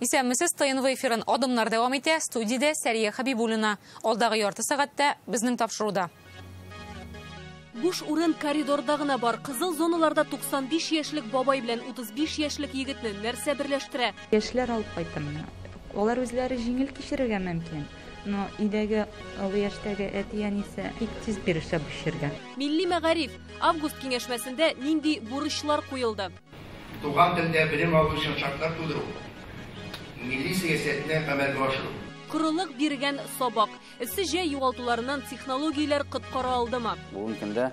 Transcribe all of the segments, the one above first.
Исәнмесез ТНВ эфирын адымнар дәвам итә. Студияда Сәрия Хабибуллина. Алдағы ярты сәгатьтә безнең тапшыруда. Буш урын коридорда гына бар. Кызыл зоналарда 95 яшьлек бабай белән 35 яшьлек егетне нәрсә берләштерә? Яшьләр алып кайттым. Алар үзләре җиңел кичерергә мөмкин. Но идәге алты яшьтәге әтиян исә тиз бирешә бишергә. Милли мәгариф август киңәшмәсендә нинди бурычлар куелды? Туган телдә белем алу өчен шартлар тудыру. Милли сәясәтне гамәлгә ашыру. Корылык биргән сабак. Эссе җәй югалтуларынан технологияләр коткара алдымы? Бүгенге көндә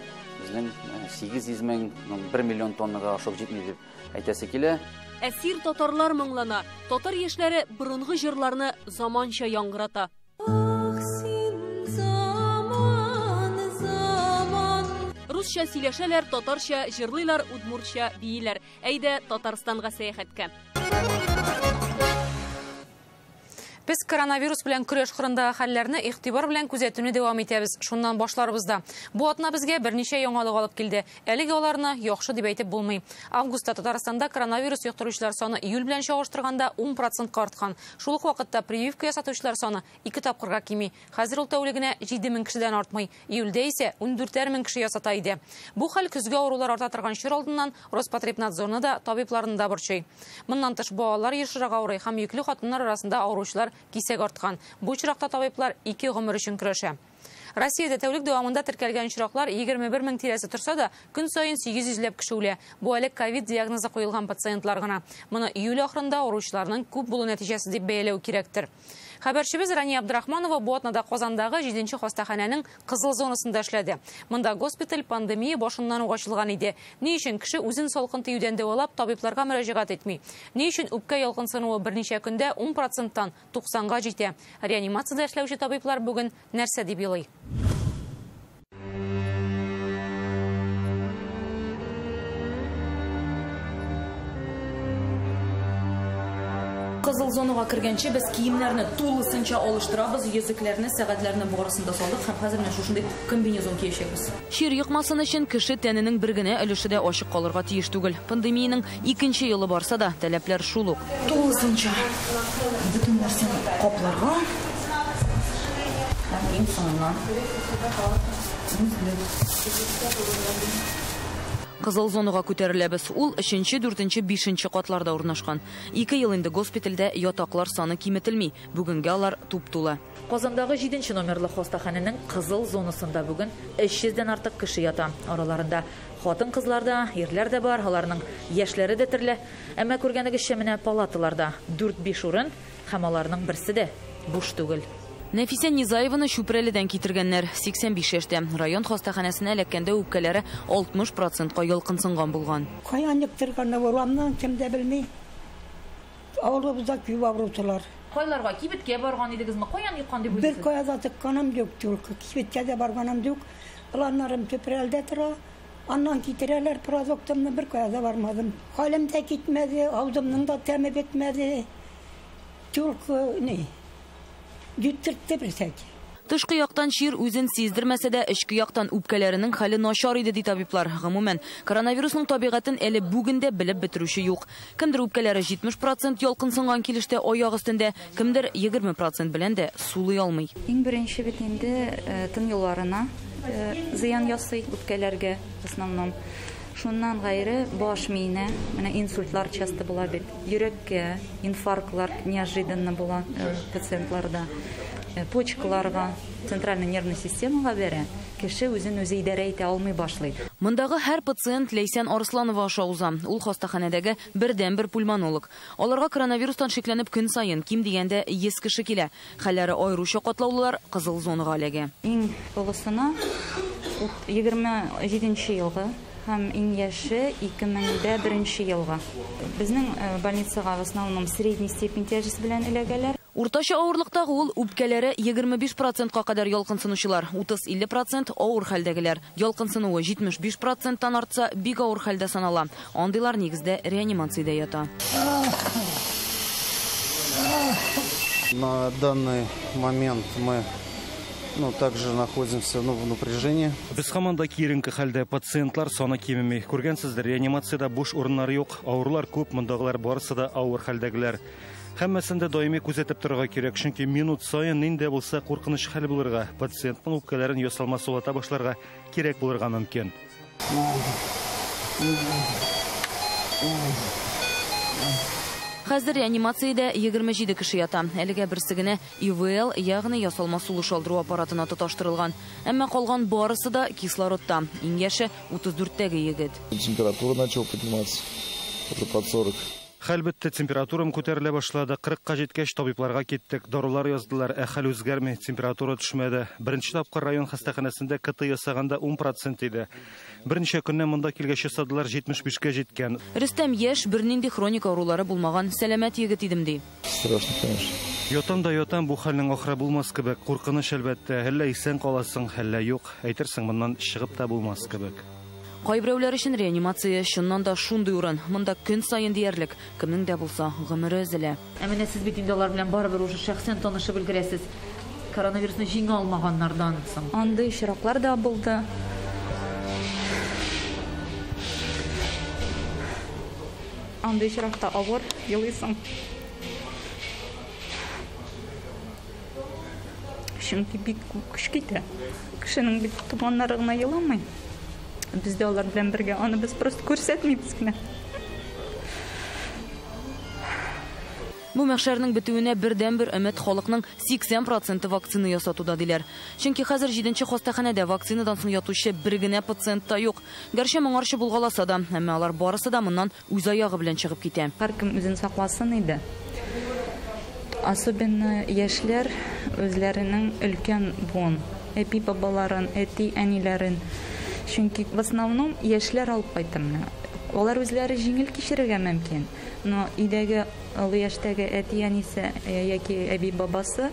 безнең 800 мең 1 миллион тоннага ашып җитми дип әйтәсе килә. Әсир татарлар моңлана. Татар яшьләре борынгы җырларны заманча яңгырата. Русча сөйләшәләр, татарча җырлыйлар, удмуртча бийләр. Әйдә Татарстанга сәяхәткә. Без коронавирус белән көрәш кырындагы хәлләрне игътибар белән күзәтүне дәвам итәбез. Шуннан башларбыз да. Бу атна безгә берничә яңалык алып килде. Әлегә аларны яхшы дип әйтеп булмый. Августта Татарстанда коронавирус йоктыручылар саны июль белән чагыштырганда 10% арткан. Шул ук вакытта прививка ясатучылар саны 2 тапкырга кими. Хәзер ул тәүлегенә 7000 кешедән артмый. Июльдә исә 14000 кеше ясата иде. Бу хәл көзгә авырулар арта торган чор алдыннан Роспотребнадзорны да, табибларны да борчый. Моннан тыш балалар ешрак авырый һәм йөкле хатыннар арасында авыручылар кисәк арткан. Бу очракта табиблар 2 гомер өчен көрәшә. Россиядә тәүлек дәвамында теркәлгән очраклар 21 мең тирәсе торса да, көн саен 800 кеше үлә. Бу әле ковид диагнозы куелган пациентлар гына. Моны июль ахырында авыручыларның күп булу нәтиҗәсе дип бәяләү кирәктер. Хәбәрчебез Рания Абдрахманова бу атнада Казандагы 7-нче хастаханәнең кызыл зонасында эшләде. Монда госпиталь пандемия башыннан ук ачылган иде. Ни өчен кеше үзен салкын тиюдән дәвалап табибларга мөрәҗәгать итми? Ни өчен үпкә ялкынсынуы берничә көндә 10%-тан 90-га җитә? Реанимациядә эшләүче табиблар бүген нәрсә дип елый? Кызыл зонага кергәнче без киемнәрне тулысынча алыштырабыз, йөзекләрне, сәгатьләрне барысында салдык һәм хәзер менә шушындый комбинезон киячәкбез. Чир йокмасын өчен кеше тәненең бер генә өлеше дә ачык калырга тиеш түгел. Пандемиянең 2нче елы барса да, таләпләр шул ук. Тулысынча бөтен нәрсәне капларга һәм иң соңыннан Кызыл зонага күтәреләбез. Ул 3нче, 4нче, 5нче катларда урнашкан. 2 ел инде госпитальдә ятаклар саны киметелми. Бүгенгә алар туп-тулы. Казандагы 7нче номерлы хастаханәнең кызыл зонасында бүген 300дән артык кеше ята. Араларында хатын-кызлар да, ирләр дә бар, аларның яшьләре дә төрле. Әмма күргәнегезчә менә палаталарда 4-5 урын һәм аларның берсе дә буш түгел. Нәфисә Низаеваны Чүпрәледән китергәннәр. 85 яшьтә. Район хастаханәсенә эләккәндә үпкәләре 60%-ка ялкынсынган булган. Каян йоктырганны урамнан кем дә белми. Авырыбызда күп авыручылар. Кайларга кибеткә барган идегезме? Каян йоккан дип Бер каяда тыкканым юк, кибеткә дә барганым юк. Планнарым Чүпрәлдә тора. Аннан китерәләр продуктымны бер каяда бармадым. Халым да китмәде, авызымның да тәме бетмәде. Тюрк не Тышкы яктан чир үзен сиздермәсә дә, эчке яктан үпкәләренең хәле начар иде ди табиблар. Гомумән, коронавирусның табигатен әле бүген дә белеп бетерүче юк. Кемдер үпкәләре 70% ялкынсынган килештә аяк өстендә, кемдер 20% белән дә сулый алмый. Иң беренче бит инде тын юлларына зыян ясый үпкәләргә основном. Шуннан гайры баш миенә, менә инсультлар часто була бит. Йөрәккә инфарктлар неожиданно була пациентларда. Почкаларга, центральный нервный системага бәрә. Кеше үзен үзе идарә итә алмый башлый. Мондагы һәр пациент Лейсән Арсланова аша уза. Ул хастаханәдәге бердән-бер пульмонолог. Аларга коронавирустан шикләнеп көн саен ким дигәндә 100 кеше килә. Хәлләре аеруча катлаулылар кызыл зонага эләгә. Иң олысына 27нче елгы һәм иң яше 2001 елга. Безнең больницага в основном средний степень тяжести белән эләгәләр. Уртача авырлыктагы ул үпкәләре 25%-ка кадәр ялкынсынучылар, 30-50% авыр хәлдәгеләр. Ялкынсынуы 75%-тан артса, бик авыр хәлдә санала. Андыйлар нигездә реанимациядә ята. На данный момент мы также находимся в напряжении. Без команда киринки хәлдә пациентлар саны кимеми. Күргәнсездер, реанимациядә буш урыннар юк. Авырлар күп, мондагылар барысы да авыр хәлдәгеләр. Һәммәсен дә даими күзәтеп торырга кирәк, чөнки минут саен нинди булса куркыныч хәл булырга, пациентның үпкәләрен ясалма сулата башларга кирәк булырга мөмкин. Хәзер реанимациядә 27 кеше ята. Әлегә берсе генә ИВЛ, ягъни ясалма сулыш алдыру аппаратына тоташтырылган. Әмма калган барысы да кислородта. Иң яше 34-тәге егет. Температура начала подниматься уже под 40. Хәлбәттә температурам күтәрелә башлады. 40-ка җиткәч табибларга киттек. Дарулар яздылар, ә хәл үзгәрми, температура төшмәде. Беренче тапкыр район хастаханәсендә КТ ясаганда 10% иде. Берничә көннән монда килгәч ясадылар 75-кә җиткән. Рөстәм яшь, бернинди хроник авырулары булмаган сәламәт егет идем ди. Страшно, конечно. Ятам да ятам, бу хәлнең ахыры булмас кебек. Куркыныч әлбәттә, әллә исән каласың, әллә юк. Әйтерсең, моннан чыгып та булмас кебек. Кайберәүләр өчен реанимация чыннан да шундый урын. Монда көн сайын диярлек, кемнең дә булса гомере өзелә. Әмма сез бит инде алар белән барыбер уже шәхсән танышып өлгерәсез. Коронавирусны җиңә алмаганнардан соң. Андый очраклар да булды. Андый очракта авыр елыйсың. Чөнки бик көч китә. Кешенең бит туманнары гына еламый. Biz de onlar bilen birge, onu biz просто күрсәтмибез генә. Бу мәхшәрнең бетүенә бердән-бер өмет халыкның 80% вакцина ясатуда диләр. Чөнки хәзер 7нче хастаханәдә вакцинадан соң ятучы бер генә пациент та юк. Гәрчә моңарчы булгаласа да, әмма алар барысы да моннан үз аягы белән чыгып китә. Һәркем үзен сакласын иде. Особенно яшьләр үзләренең өлкән буын, әби бабаларын, әти әниләрен. Чөнки в основном яшьләр алып кайтымны. Алар үзләре җиңел кичерергә мөмкин. Но идәге олы яшьтәге әти әнисе яки әби бабасы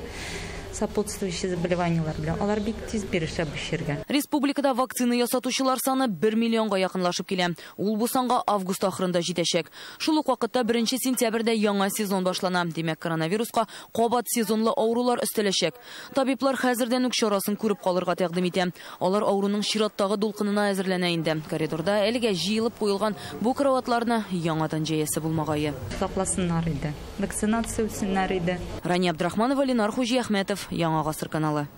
сопутствующие заболеваниялар белән алар бик тиз бирешә бу чиргә. Республикада вакцина ясатучылар саны 1 миллионга якынлашып килә. Ул бу санга август ахырында җитәчәк. Шул ук вакытта 1 сентябрьдә яңа сезон башлана. Димәк, коронавируска кабат сезонлы авырулар өстәләчәк. Табиблар хәзердән үк чарасын күреп калырга тәкъдим итә. Алар авыруның чираттагы дулкынына әзерләнә инде. Коридорда әлегә җыелып куелган бу караватларны яңадан җәясе булмагае. Сакласыннар иде. Вакцинация үтсеннәр иде. Рания Абдрахманова, Ленар Хуҗиәхмәтов, Яңа гасыр каналы.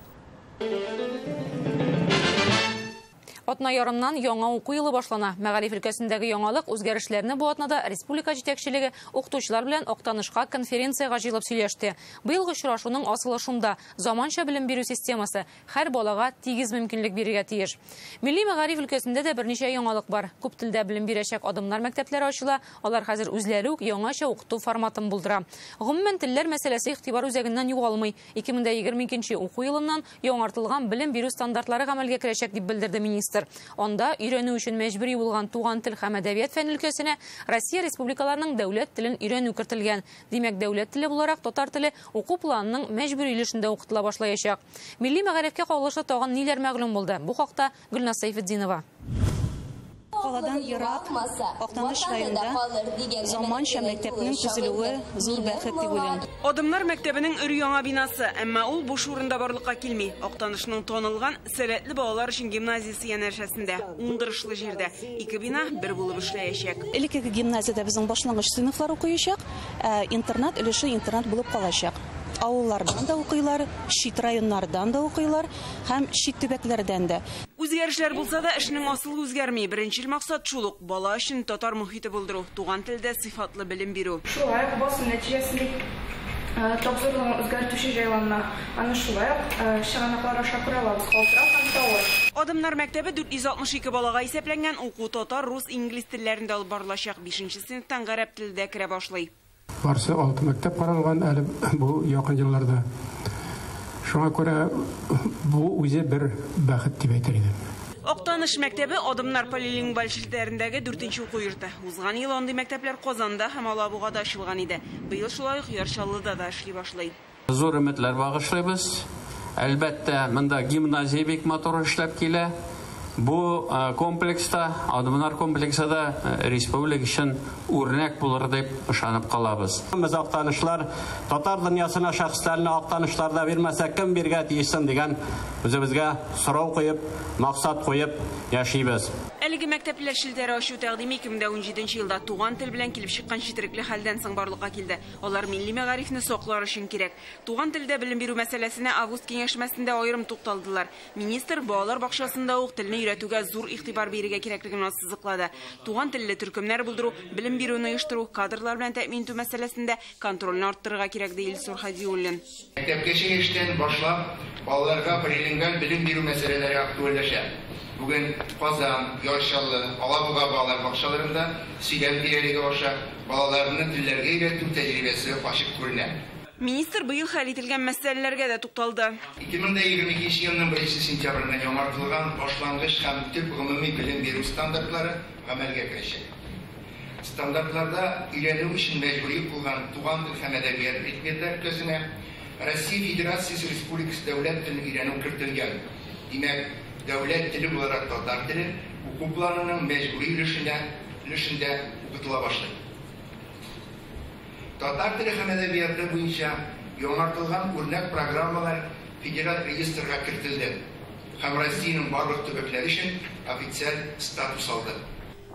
Атна ярымнан яңа уку елы башлана. Мәгариф өлкәсендәге яңалык үзгәрешләрне бу атнада республика җитәкчелеге укытучылар белән Актанышка конференцияга җыелып сөйләште. Быелгы очрашуның асылы шунда: заманча белем бирү системасы һәр балага тигез мөмкинлек бирергә тиеш. Милли мәгариф өлкәсендә дә берничә яңалык бар. Күп телдә белем бирәчәк адымнар мәктәпләре ачыла. Алар хәзер үзләре үк яңача укыту форматын булдыра. Гомумән телләр мәсьәләсе игътибар үзәгеннән югалмый. 2022 уку елыннан яңартылган белем бирү стандартлары гамәлгә керәчәк дип белдерде министр. Онда өйрәнү өчен мәҗбүри булган туган тел һәм әдәбият фән өлкәсенә Россия республикаларының дәүләт телен өйрәнү кертелгән. Димәк, дәүләт теле буларак татар теле уку планының мәҗбүри өлешендә укытыла башлаячак. Милли мәгарифкә кагылышлы тагын ниләр мәгълүм булды? Бу хакта Гөлназ Сайфетдинова. Каладан ерак, Актаныш районында заманча мәктәпнең төзелүе зур бәхет дип уйлыйм. Адымнар мәктәбенең өр яңа бинасы, әмма ул буш урында барлыкка килми. Актанышның танылган сәләтле балалар өчен гимназиясе янәшәсендә, уңдырышлы җирдә 2 бина бер булып эшләячәк. Элекке гимназиядә безнең башлангыч сыйныфлар укыячак, интернат өлеше интернат булып калачак. Авыллардан да укыйлар, чит районнардан да укыйлар һәм чит төбәкләрдән дә. Үзгәрешләр булса да, эшнең асылы үзгәрми. Беренчел максат шул ук: бала өчен татар мөхите булдыру, туган телдә сыйфатлы белем бирү. Шулай ук басым нәтиҗәсендә тапшырылган үзгәртүче җайланма. Аны шулай ук чыганаклар аша күрә алабыз. Калтырак һәм тавыш. Адымнар мәктәбе 462 балага исәпләнгән, уку татар, рус, инглиз телләрендә алып барылачак. 5нче сыйныфтан гарәп телендә керә башлый. Барсы 6 мәктәп каралган әле бу якын елларда. Шуңа күрә бу үзе бер бәхет дип әйтер идем. Актаныш мәктәбе Адымнар полилингваль шелтәрендәге 4нче уку йорты. Узган ел андый мәктәпләр Казанда һәм Алабугада ачылган иде. Быел шулай ук Ярчаллыда да эшли башлый. Зур өметләр багышлыйбыз. Әлбәттә, монда гимназия бик матур эшләп килә. Бу комплекста, Адымнар комплексында республика өчен үрнәк булыр дип ышанып калабыз. Без Актанышлар татар дөньясына шәхесләрне Актанышларда бирмәсәк кем биргә тиешсен дигән үзебезгә сорау куеп, максат куеп яшибез. әлеге мәктәпләр шелтәре ашу тәкъдиме 2017 елда туган тел белән килеп чыккан четерекле хәлдән соң барлыкка килде. Алар милли мәгарифне саклар өчен кирәк. Туган телдә белем бирү мәсьәләсенә август киңәшмәсендә аерым тукталдылар. Министр балалар бакчасында ук телне өйрәтүгә зур игътибар бирергә кирәклеген ассызыклады. Туган телле төркемнәр булдыру, белем бирүне оештыру, кадрлар белән тәэмин итү мәсьәләсендә контрольне арттырырга кирәк ди Илсур Хадиуллин. Мәктәпкәчә яшьтән башлап балаларга билгеләнгән белем бирү мәсьәләләре актуальләшә. Бүген Казан, Яшьчаллы, Алабуга балалар бакчаларында сөйләм тирәлеге аша балаларны телләргә өйрәтү тәҗрибәсе ачык күренә. Министр быел хәл ителгән мәсьәләләргә дә тукталды. 2022 елның 1 сентябренә яңартылган башлангыч һәм төп гомуми белем бирү стандартлары гамәлгә керәчәк. Стандартларда өйрәнү өчен мәҗбүри булган туган тел һәм әдәбият предметлары көзенә Россия Федерациясе Республикасы дәүләт телен өйрәнү кертелгән. Димәк, дәүләт теле буларак татар теле уку планының мәҗбүри өлешендә укытыла башлый. Татар теле һәм әдәбияты буенча яңартылган үрнәк программалар федераль реестрга кертелде һәм Россиянең барлык төбәкләре өчен официаль статус алды.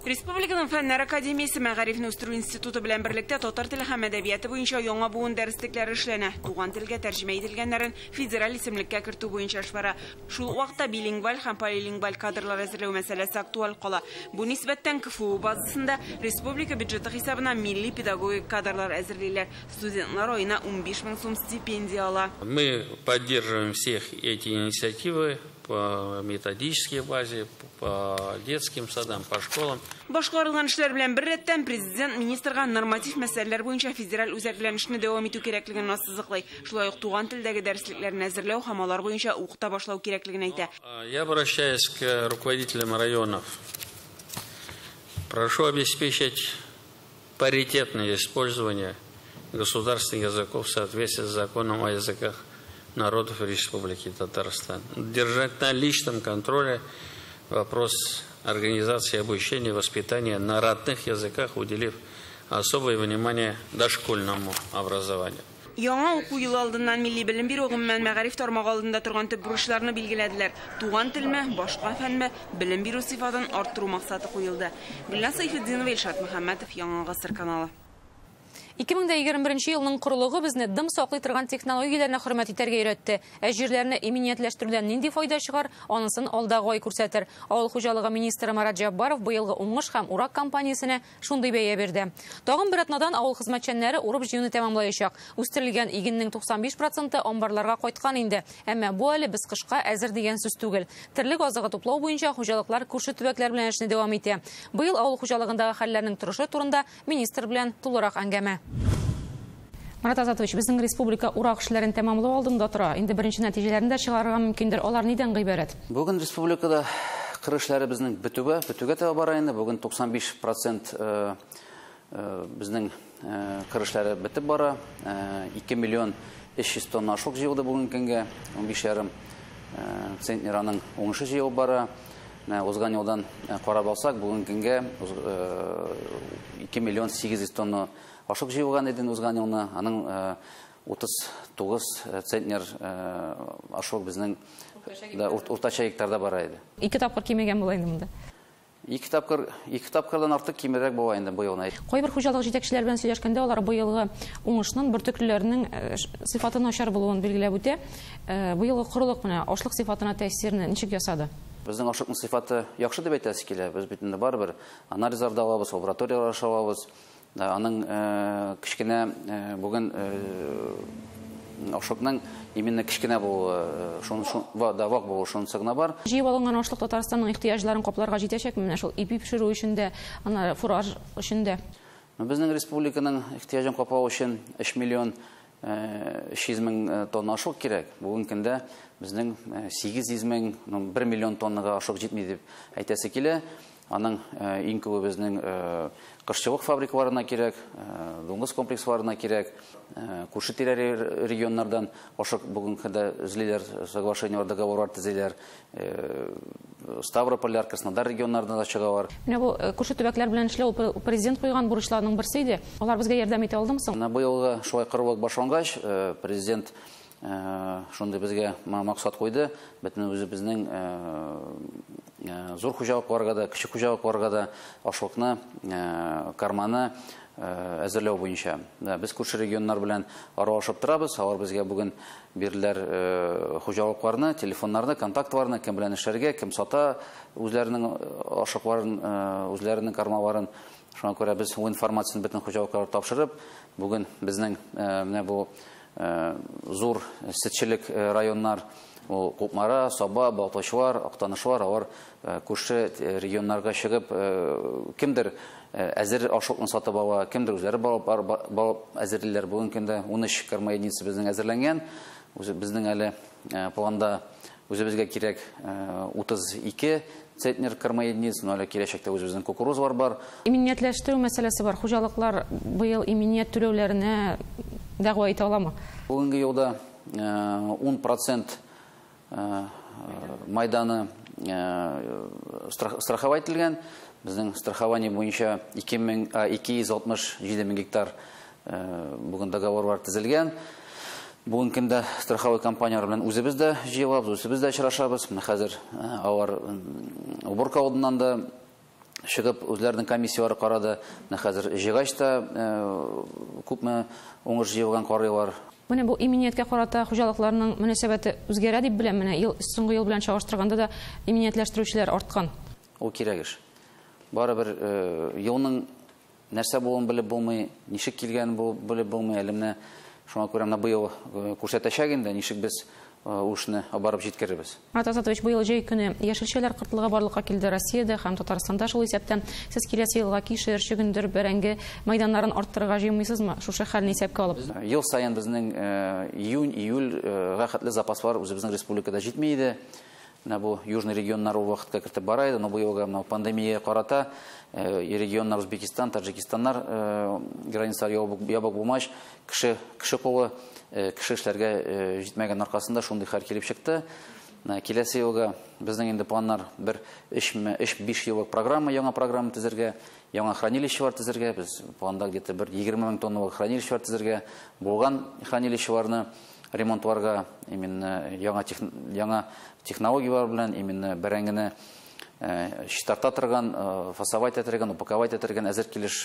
Республиканың Фәннәр академиясе Мәгарифне үстерү институты белән берлектә татар теле һәм әдәбияты буенча яңа буын дәреслекләре эшләнә. Туган телгә тәрҗемә ителгәннәрен федераль исемлеккә кертү буенча эш бара. Шул вакытта билингваль һәм полилингваль кадрлар әзерләү мәсьәләсе актуаль кала. Бу нисбәттән КФУ базасында республика бюджеты хисабына милли педагогик кадрлар әзерлиләр. Студентлар аена 15 мең сум стипендия ала. Мы поддерживаем всех эти инициативы по методической базе, по детским садам, по школам. Башкарылган эшләр белән бер рәттән президент министрга норматив мәсьәләләр буенча федераль үзәк белән эшне дәвам итү кирәклеген ассызыклый. Шулай ук туган телдәге дәреслекләрне әзерләү һәм алар буенча укыта башлау кирәклеген әйтә. Я обращаюсь к руководителям районов. Прошу обеспечить паритетное использование государственных языков в соответствии с законом о языках народов Республики Татарстан. Держать на личном контроле вопрос организации обучения и воспитания на родных языках, уделив особое внимание дошкольному образованию. Яңа уку елы алдыннан милли белем бирү гомумән мәгариф тармагы алдында торган төп бурычларны билгеләделәр. Туган телме, башка фәнме, белем бирү сыйфатын арттыру максаты куелды. Гөлназ Сайфетдинова, Илшат Мөхәммәтов, Яңа гасыр каналы. 2021 елның корылыгы безне дым саклый торган технологияләрне хөрмәт итәргә өйрәтте. Җирләрне иминиятләштерүдән нинди файда чыгар, анысын алдагы ай күрсәтер. Авыл хуҗалыгы министры Марат Җаббаров быелгы уңыш һәм урак компаниясенә шундый бәя бирде. Тагын бер атнадан авыл хезмәтчәннәре урып җыюны тәмамлаячак. Үстерелгән игеннең 95% амбарларга кайткан инде. Әмма бу әле без кышка әзер дигән сүз түгел. Терлек азыгы туплау буенча хуҗалыклар күрше төбәкләр белән эшне дәвам итә. Быел авыл хуҗалыгындагы хәлләрнең торышы турында министр белән тулырак әңгәмә. Марат Азатович, безнең республика урак эшләрен тәмамлау алдында тора. Инде беренче нәтиҗәләрен дә чыгарырга мөмкиндер. Алар нидән гыйбарәт? Бүген республикада кыр эшләре безнең бетүгә таба бара инде. Бүген 95% безнең кыр эшләре бетеп бара. 2 миллион 300 тонна ашык җыелды бүген көнгә. 15,5 центнерның уңышы җыелып бара. Узган елдан карап алсак, бүген көнгә 2 миллион 800 тонна ашык җыелган иде узган елны. Аның 39 центнер ашык безнең уртача гектарда бара иде. 2 тапкыр кимәгән була инде монда. 2 тапкырдан артык кимерәк була инде бу елны. Кайбер хуҗалык җитәкчеләре белән сөйләшкәндә, алар быелгы уңышның бөртекләрнең сыйфаты начар булуын билгеләп үтә. Быелгы корылык менә ашлык сыйфатына тәэсирне ничек ясады? Безнең ашыкның сыйфаты яхшы дип әйтәсе килә. Без бит инде барыбер анализларда алабыз, лабораторияларда ашалабыз. Аның кичкенә бүген ашыкның именно кичкенә булуы, да вак булуы шунысы гына бар. Җыеп алынган ашлык Татарстанның ихтыяҗларын капларга җитәчәкме менә шул ипи пешерү өчен дә, аны фураж өчен дә? Безнең республиканың ихтыяҗын каплау өчен 3 миллион 300 мең тонна ашык кирәк. Бүген көндә безнең 800 мең 1 миллион тоннага ашык җитми дип әйтәсе килә. Аның иң күбе безнең кышчылык фабрикаларына кирәк, дуңгыз комплексларына кирәк, күрше тирә регионнардан ашык бүген көндә эзлиләр, соглашениелар, договорлар төзиләр. Ставрополь, Краснодар регионнарында да чыгалар. Менә бу күрше төбәкләр белән эшләү президент куйган бурычларның берсе иде. Алар безгә ярдәм итә алдымы соң? Бу елга шулай кырылык башлангач, президент шундый безгә максат куйды. Бөтен үзе безнең зур хуҗалыкларга да, кече хуҗалыкларга да ашлыкны, карманы әзерләү буенча. Без күрше регионнар белән аралашып торабыз. Алар безгә бүген бирделәр хуҗалыкларны, телефоннарны, контактларны, кем белән эшләргә, кем сата үзләренең ашлыкларын, үзләренең кармаларын. Шуңа күрә без бу информацияны бөтен хуҗалыкларга тапшырып, бүген безнең менә бу зур сөтчелек районнар, Кукмара, Саба, Балтачлар, Актанышлар, алар күрше регионнарга чыгып, кемдер әзер ашлыкны сатып ала, кемдер үзләре балып әзерлиләр. Бүген көндә 13 корма единица безнең әзерләнгән. Безнең әле планда үзебезгә кирәк 32 центнер корма единиц, но әле киләчәктә үзебезнең кукурузлар бар. Иминиятләштерү мәсьәләсе бар. Хуҗалыклар быел иминият түләүләренә дәгъва итә аламы? Бүгенге елда 10% майданы страхователгән. Безнең страхование буенча 267 мең гектар бүген договорлар төзелгән. Бүген көндә страховой компаниялар белән үзебез дә җыелабыз, үзебез дә очрашабыз. Хәзер алар уборка алдыннан да чыгып үзләренең комиссиялары карады. Хәзер җыйгач та күпме уңыш җыелган карыйлар. Менә бу иминияткә карата хуҗалыкларның мөнәсәбәте үзгәрә дип беләм. Менә соңгы ел белән чагыштырганда да иминиятләштерүчеләр арткан. Ул кирәк эш. Барыбер елның нәрсә булуын белеп булмый, ничек килгән белеп булмый, әле менә шуңа күрә менә быел күрсәтәчәк инде, ничек без ушны барып җиткерербез. Атас Атович, быел җәй көне яшелчәләр кыртлыгы барлыкка килде Россиядә һәм Татарстанда. Шул исәптән сез киләсе елга кишер, чөгендер, бәрәңге майданнарын арттырырга җыймыйсызмы? Шушы хәлне исәпкә алып. Ел саен безнең июнь-июльгә хәтле запаслар үзебезнең республикада җитми иде. Бу южный регионнар ул вакытка кертеп бара иде, но бу елга пандемия карата регионнар Узбекистан, Таджикистаннар границалар ябык булмач, кеше колы кеше эшләргә җитмәгән аркасында шундый хәл килеп чыкты. Киләсе елга безнең инде планнар бер 5 еллык программа, яңа программа төзергә, яңа хранилищелар төзергә. Без планда где-то бер 20 мең тонналык хранилищелар төзергә, булган хранилищеларны ремонтларга, именно яңа технологиялар белән, именно бәрәңгене чистарта торган, фасовать итәргән, упаковать итәргән әзер килеш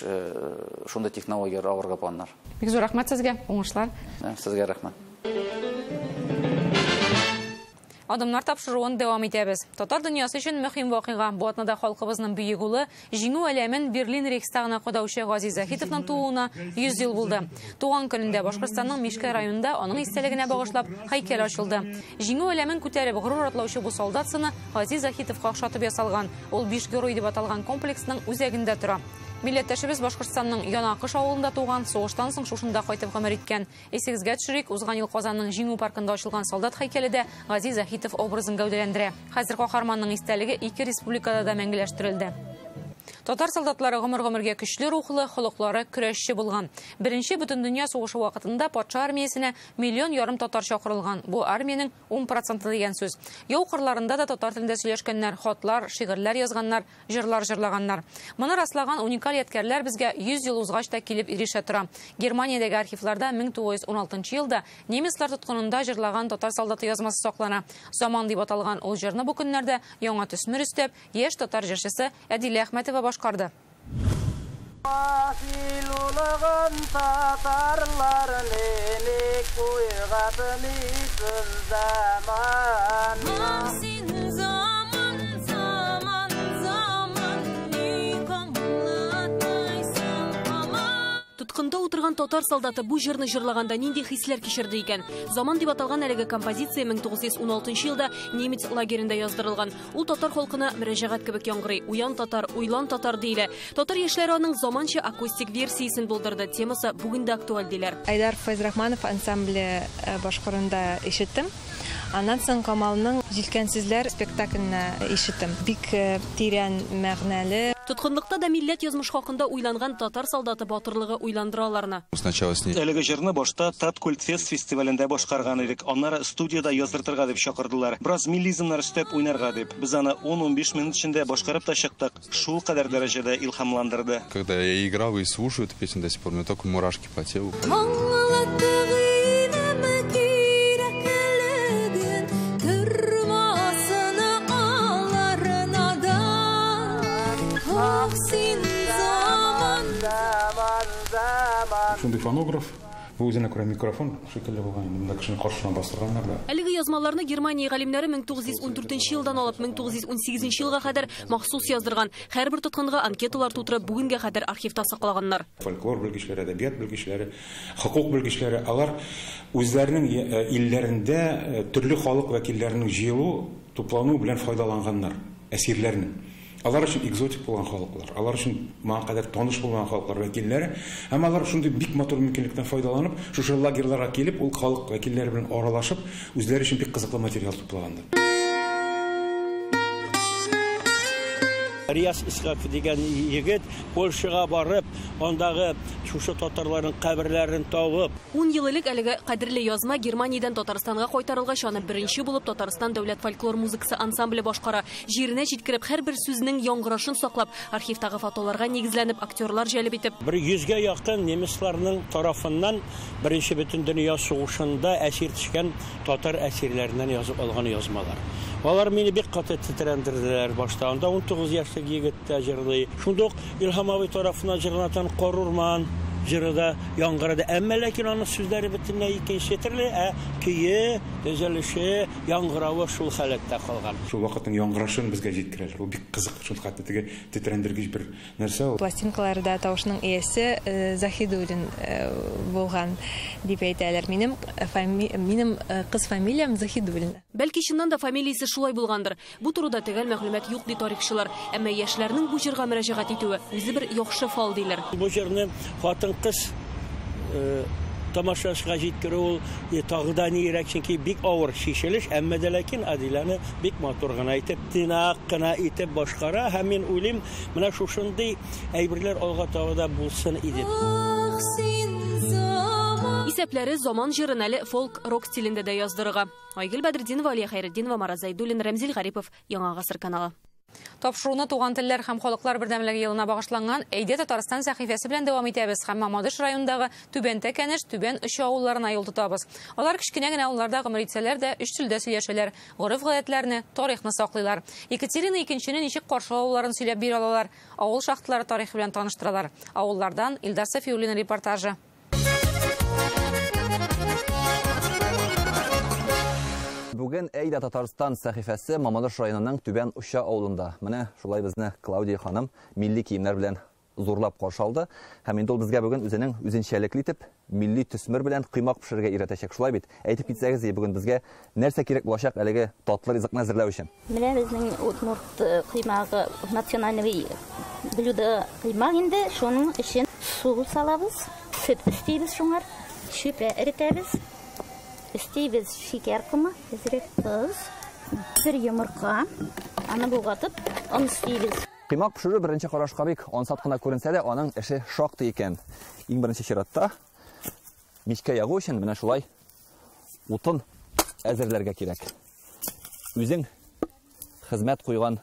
шундый технологиялар алырга планнар. Бик зур рәхмәт сезгә, уңышлар. Сезгә рәхмәт. Адымнар тапшыруын дәвам итәбез. Татар дөньясы өчен мөһим вакыйга. Бу атнада халкыбызның бөек улы җиңү әләмен Берлин Рейхстагына кудаучы Гази Захитовның тууына 100 ел булды. Туган көнендә Башкортстанның Мишкә районында аның истәлегенә багышлап һәйкәл ачылды. Җиңү әләмен күтәреп горур атлаучы бу солдат сыны Гази Захитовка охшатып ясалган. Ул 5 герой дип аталган комплексның үзәгендә тора. Милләттәшебез Башкортстанның Янакыш авылында туган, сугыштан соң шушында кайтып гомер иткән. Эсегезгә төшерик, узган ел Казанның Җиңү паркында ачылган солдат һәйкәле дә Гази Захитов образын гәүдәләндерә. Хәзер каһарманның истәлеге 2 республикада да мәңгеләштерелде. Татар солдатлары гомер-гомергә көчле рухлы, холыклары көрәшче булган. Беренче бөтен дөнья сугышы вакытында патша армиясенә 1,5 миллион татар чакырылган. Бу армиянең 10% дигән сүз. Яу кырларында да татар телендә сөйләшкәннәр, хатлар, шигырьләр язганнар, җырлар җырлаганнар. Моны раслаган уникаль ядкәрләр безгә 100 ел узгач та килеп ирешә тора. Германиядәге архивларда 1916 елда немецлар тоткынында җырлаган татар солдаты язмасы саклана. Заман дип аталган ул җырны бу көннәрдә яңа төсмер өстәп, яшь татар җырчысы Әдилә Әхмәтова башкарды. Тоткында утырган татар солдаты бу җырны җырлаганда нинди хисләр кичерде икән? Заман дип аталган әлеге композиция 1916 елда немец лагерендә яздырылган. Ул татар халкына мөрәҗәгать кебек яңгырый. Уян татар, уйлан татар диелә. Татар яшьләре аның заманча акустик версиясын булдырды. Темасы бүген дә актуаль диләр. Айдар Файзрахманов ансамбле башкарында ишеттем. Аннан соң Камалның җилкәнсезләр спектакленә ишеттем. Бик тирән мәгънәле. Тоткынлыкта да милләт язмыш хакында уйланган татар солдаты батырлыгы уйландыраларны. Әлеге җырны башта Тат Культфест фестивалендә башкарган идек. Аннары студияда яздыртырга дип чакырдылар. Бераз миллизмнар өстәп уйнарга дип. Без аны 10-15 минут эчендә башкарып та чыктык. Шул кадәр дәрәҗәдә илһамландырды. Когда я играл и слушаю эту песню до сих пор, у меня только мурашки по телу. Шундый фонограф, бу үзенә күрә микрофон шикелле булган, монда кешене каршына бастырганнар да. Әлеге язмаларны Германия галимнәре 1914 елдан алып 1918 елга кадәр махсус яздырган. Һәрбер тоткынга анкеталар тутырып, бүгенгә кадәр архивта саклаганнар. Фольклор белгечләре, әдәбият белгечләре, хокук белгечләре, алар үзләренең илләрендә төрле халык вәкилләренең җыелу, туплану белән файдаланганнар, әсирләрнең. Алар өчен экзотик булган халыклар, алар өчен моңа кадәр таныш булган халыклар вәкилләре, һәм алар шундый бик матур мөмкинлектән файдаланып, шушы лагерьларга килеп, ул халык вәкилләре белән аралашып, үзләре өчен бик кызыклы материал туплаганнар. Рияс Исхаков дигән егет Польшага барып, андагы шушы татарларның каберләрен табып. 10 ел элек әлеге кадерле язма Германиядән Татарстанга кайтарылгач, аны беренче булып Татарстан дәүләт фольклор музыкасы ансамбле башкара. Җиренә җиткереп, һәрбер сүзнең яңгырашын саклап, архивтагы фотоларга нигезләнеп, актерлар җәлеп итеп. 100 якын немецларның тарафыннан Беренче бөтен дөнья сугышында әсир төшкән татар әсирләреннән язып алган язмалар. Алар мине бик каты тетрәндерделәр башта. Анда 19 яшьлек егет тәҗрибәле. Шундук Илһам абый тарафыннан җырлатан Корурман җырда яңгырады. Әмма ләкин аның сүзләре бөтенләй икенче төрле, көе, төзелеше, яңгыравы шул халәттә калган. Шул вакытның яңгырашын безгә җиткерәләр. Ул бик кызык, шул хәтта теге тетрәндергеч бер нәрсә. Пластинкаларда тавышның иясе Захидуллин булган дип әйтәләр. Минем кыз фамилиям Захидуллин. Бәлки чыннан да фамилиясе шулай булгандыр. Бу турыда төгәл мәгълүмат юк ди тарихчылар. Әмма яшьләрнең бу җырга мөрәҗәгать итүе үзе бер яхшы фал диләр. Бу җырны хатын-кыз тамашашка җиткерү ул тагыда нирәк, чөнки бик авыр шишелеш, әмма дә ләкин Адиләне бик матур гына итеп, тынак кына итеп башкара, һәм мин уйлыйм, менә шушындый әйберләр алга тавыда булсын иде. Исәпләре заман җырын әле фолк-рок стилендә дә яздырырга. Айгөл Бәдретдинова, Алия Хәйретдинова, Мараз Зайдуллин, Рәмзил Гарипов, Яңа гасыр каналы. Тапшыруны туган телләр һәм халыклар бердәмлеге елына багышланган Әйдә Татарстан сәхифәсе белән дәвам итәбез һәм Мамадыш районындагы Түбән Тәкәнеш, Түбән Өче авылларына юл тотабыз. Алар кечкенә генә авылларда гомер итсәләр дә, өч телдә сөйләшәләр, гореф-гадәтләрне, тарихны саклыйлар. Екатерина икенчене ничек каршы авылларын сөйләп бирә алалар, авыл шахталары тарихы белән таныштыралар. Авыллардан Илдар Сафиуллин репортажы. Бүген Әйдә Татарстан сәхифәсе Мамадыш районының Түбән Үче авылында. Менә шулай безне Клаудия ханым милли киемнәр белән зурлап каршы алды. Һәм инде ул безгә бүген үзенең үзенчәлекле итеп милли төсмер белән кыймак пешерергә өйрәтәчәк. Шулай бит. Әйтеп китсәгез, бүген безгә нәрсә кирәк булачак әлеге татлы ризыкны әзерләү өчен? Менә безнең удмурт кыймагы национальный блюдо кыймак инде, шуның өчен су салабыз, сөт истибез шуңар, шөпә эретәбез. Истибез шикәр кымы, әзрәк туз, бер йомырка, аны булгатып, аны истибез. Кыймак пешерү беренче карашка бик ансат кына күренсә дә, аның эше шактый икән. Иң беренче чиратта мичкә ягу өчен менә шулай утын әзерләргә кирәк. Үзең хезмәт куйган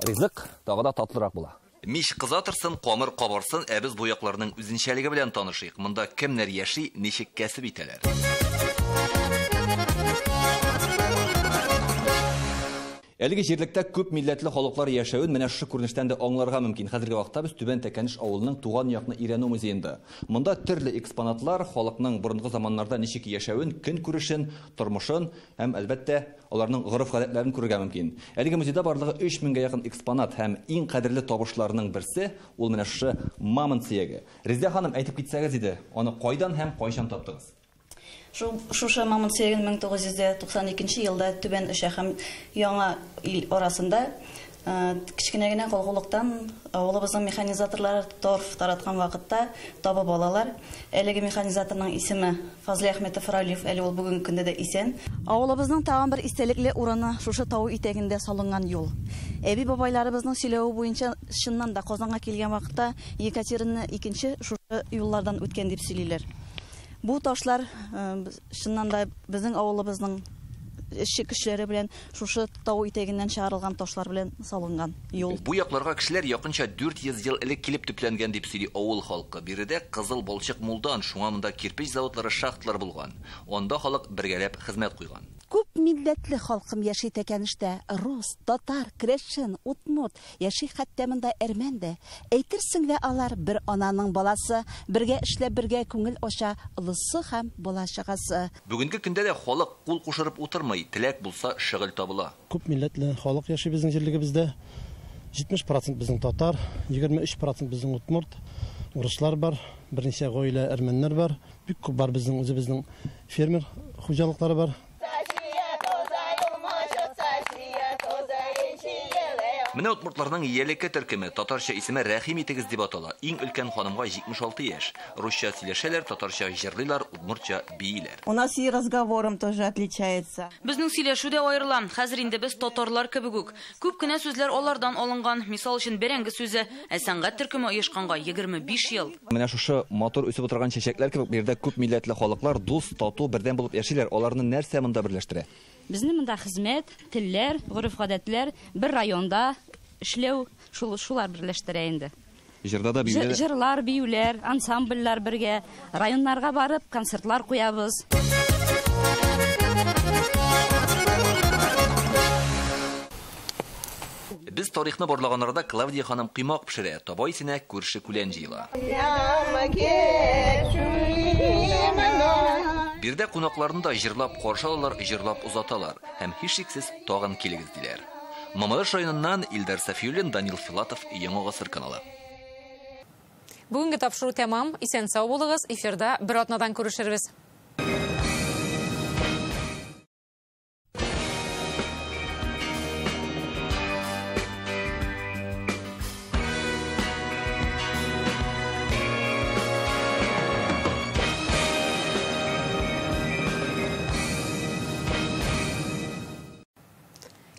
ризык тагы да татлырак була. Мич кызатырсын, камыр кабарсын, әбез буякларның үзенчәлеге белән танышыйк. Монда кемнәр яши, ничек кәсеп итәләр. Әлеге җирлектә күп милләтле халыклар яшәвен менә шушы күренештән дә аңларга мөмкин. Хәзерге вакытта без Түбән Тәкәнеш авылының туган якны өйрәнү музеенда. Монда төрле экспонатлар халыкның борынгы заманнарда ничек яшәвен, көн күрешен, тормышын һәм әлбәттә аларның гореф-гадәтләрен күрергә мөмкин. Әлеге музейда барлыгы 3000 га якын экспонат һәм иң кадерле табышларның берсе ул менә шушы мамонт сөяге. Резидә ханым, әйтеп китсәгез иде, аны кайдан һәм кайчан таптыгыз? Шушы мамонт сөяген 1992 елда Түбән Үче һәм Яңа ил арасында кичкенә генә колгылыктан авылыбызның механизаторлары торф тараткан вакытта табып алалар. Әлеге механизаторның исеме Фазли Әхмәтов Ралиев, әле ул бүген көндә дә исән. Авылыбызның тагын бер истәлекле урыны шушы тау итәгендә салынган юл. Әби бабайларыбызның сөйләве буенча чыннан да Казанга килгән вакытта Екатерина II шушы юллардан үткән дип сөйлиләр. Бу ташлар чыннан да безнең авылыбызның эшче кешеләре белән шушы тау итәгеннән чыгарылган ташлар белән салынган юл. Бу якларга кешеләр якынча 400 ел элек килеп төпләнгән дип сөйли авыл халкы. Биредә Кызыл Балчык Мулдан, шуңа монда кирпеч заводлары, шахталар булган. Анда халык бергәләп хезмәт куйган. Күп милләтле халкым яши тәкәнештә. Рус, татар, крещен, удмурт, яши хәтта монда әрмән дә. Әйтерсең лә алар бер ананың баласы, бергә эшләп, бергә күңел аша, улысы һәм балачагасы. Бүгенге көндә дә халык кул кушырып утырмый, теләк булса шөгыль табыла. Күп милләтле халык яши безнең җирлегебездә. 70% безнең татар, 23% безнең удмурт, урыслар бар, берничә гаилә әрмәннәр бар. Бик күп бар безнең үзебезнең фермер хуҗалыклары бар. Менә удмуртларның ияләккә төркеме татарча исеме Рәхим итегез дип атала. Иң өлкән ханымга 76 яшь. Русча сөйләшәләр, татарча җырлыйлар, удмуртча бииләр. У нас и разговором тоже отличается. Безнең сөйләшү дә аерыла. Хәзер инде без татарлар кебек үк. Күп кенә сүзләр алардан алынган. Мисал өчен бәрәңге сүзе, сәнгать төркеме оешканга 25 ел. Менә шушы мотор үсеп утырган чәчәкләр кебек бердә күп милләтле халыклар дус, тату, бердәм булып яшиләр. Аларны нәрсә монда берләштерә? Безнең монда хезмәт, телләр, гореф-гадәтләр бер районда эшләү, шулар берләштерә инде. Җырда да биюләр. Җырлар, биюләр, ансамбльләр бергә, районнарга барып концертлар куябыз. Без тарихны барлаганнарда Клавдия ханым кыймак пешерә, таба исенә күрше күлән җыела. Бирдә кунакларны да җырлап каршы алалар, җырлап узаталар һәм һичшиксез тагын килегез диләр. Мамадыш районыннан Илдар Сафиуллин, Данил Филатов, Яңа гасыр каналы. Бүгенге тапшыру тәмам. Исән сау булыгыз. Эфирда бер атнадан күрешербез.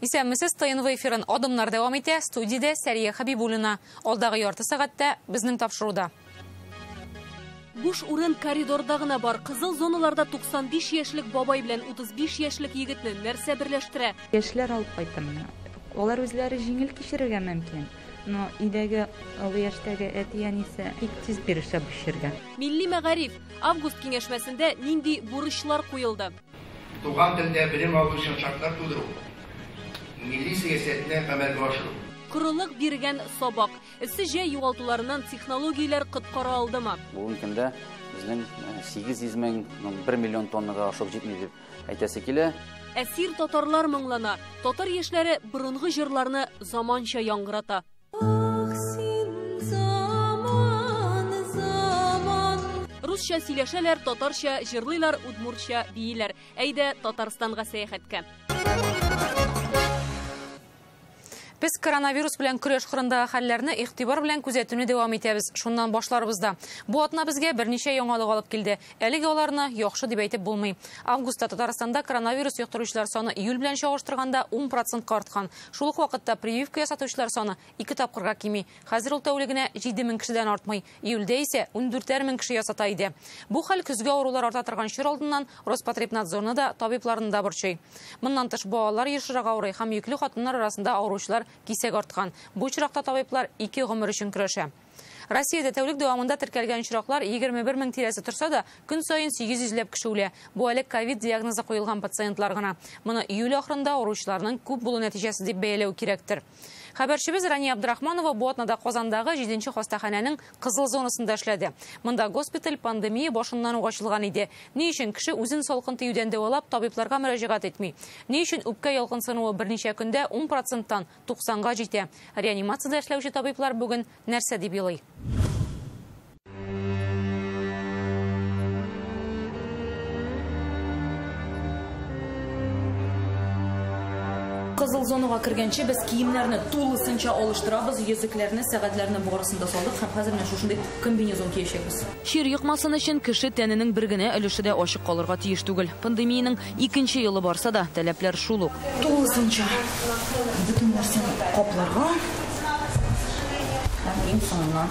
Исәнмесез, ТНВ эфирын адымнар дәвам итә. Студиядә Сәрия Хабибуллина. Алдагы ярты сәгатьтә безнең тапшыруда. Буш урын коридорда гына бар. Кызыл зоналарда 95 яшьлек бабай белән 35 яшьлек егетне нәрсә берләштерә? Яшьләр алып кайттым. Алар үзләре җиңел кичерергә мөмкин. Но идәге олы яшьтәге әти-әнисе бик тиз бирешә бу эшкә. Милли мәгариф август киңәшмәсендә нинди бурычлар куелды? Туган телдә белем алу өчен шартлар тудыру. Milli siyasətini əməlgə aşırıb. Құрылық берген сабақ. Ісі жәй юғалтуларынан технологиялар құтқара алдымы? Бүгінгі күнде біздің 800 мың 1 миллион тоннаға ашып жетмей деп әйтәсе келе. Әсир татарлар мұңлана. Татар ешлері бұрынғы жырларны заманша яңғырата. Русча сөйләшәләр, татарча жырлыйлар, удмуртча бииләр. Әйдә Татарстанга сәяхәткә. Без коронавирус белән көрәш кырындагы хәлләрне игътибар белән күзәтүне дәвам итәбез. Шуннан башларыбызда. Бу атна безгә берничә яңалык алып килде. Әлегә аларны яхшы дип әйтеп булмый. Августта Татарстанда коронавирус йоктыручылар саны июль белән чагыштырганда 10% арткан. Шул ук вакытта прививка ясатучылар саны 2 тапкырга кими. Хәзер ул тәүлегенә 7000 кешедән артмый. Июльдә исә 14000 кеше ясата иде. Бу хәл көзгә авырулар арта торган чор алдыннан Роспотребнадзорны да, табибларны да борчый. Моннан тыш балалар ешрак авырый һәм йөкле хатыннар арасында авыручылар кисәк артқан. Бу чиракта табиблар 2 гомер өчен көрәшә. Россиядә тәүлек дәвамында теркәлгән чираклар 21 мең тирәсе торса да, көн саен 800 ләп кеше үлә. Бу әле ковид диагнозы куелган пациентлар гына. Моны июль ахырында авыручыларның күп булу нәтиҗәсе дип бәяләү кирәктер. Хәбәрчебез Рания Абдрахманова бу атнада Казандагы 7нче хастаханәнең кызыл зонасында эшләде. Монда госпиталь пандемия башыннан ук ачылган иде. Ни өчен кеше үзен салкын тиюдән дәвалап табибларга мөрәҗәгать итми? Ни өчен үпкә ялкынсынуы берничә көндә 10%-тан 90-га җитә? Реанимациядә эшләүче табиблар бүген нәрсә дип елый? Кызыл зонага кергәнче без киемнәрне тулысынча алыштырабыз, йөзекләрне, сәгатьләрне барысын да салдык һәм хәзер менә шушындый комбинезон киячәкбез. Чир йыкмасын өчен кеше тәненең бер генә өлеше дә ачык калырга тиеш түгел. Пандемияның 2нче елы барса да, таләпләр шул ук. Тулысынча бөтен нәрсәне капларга һәм иң соңыннан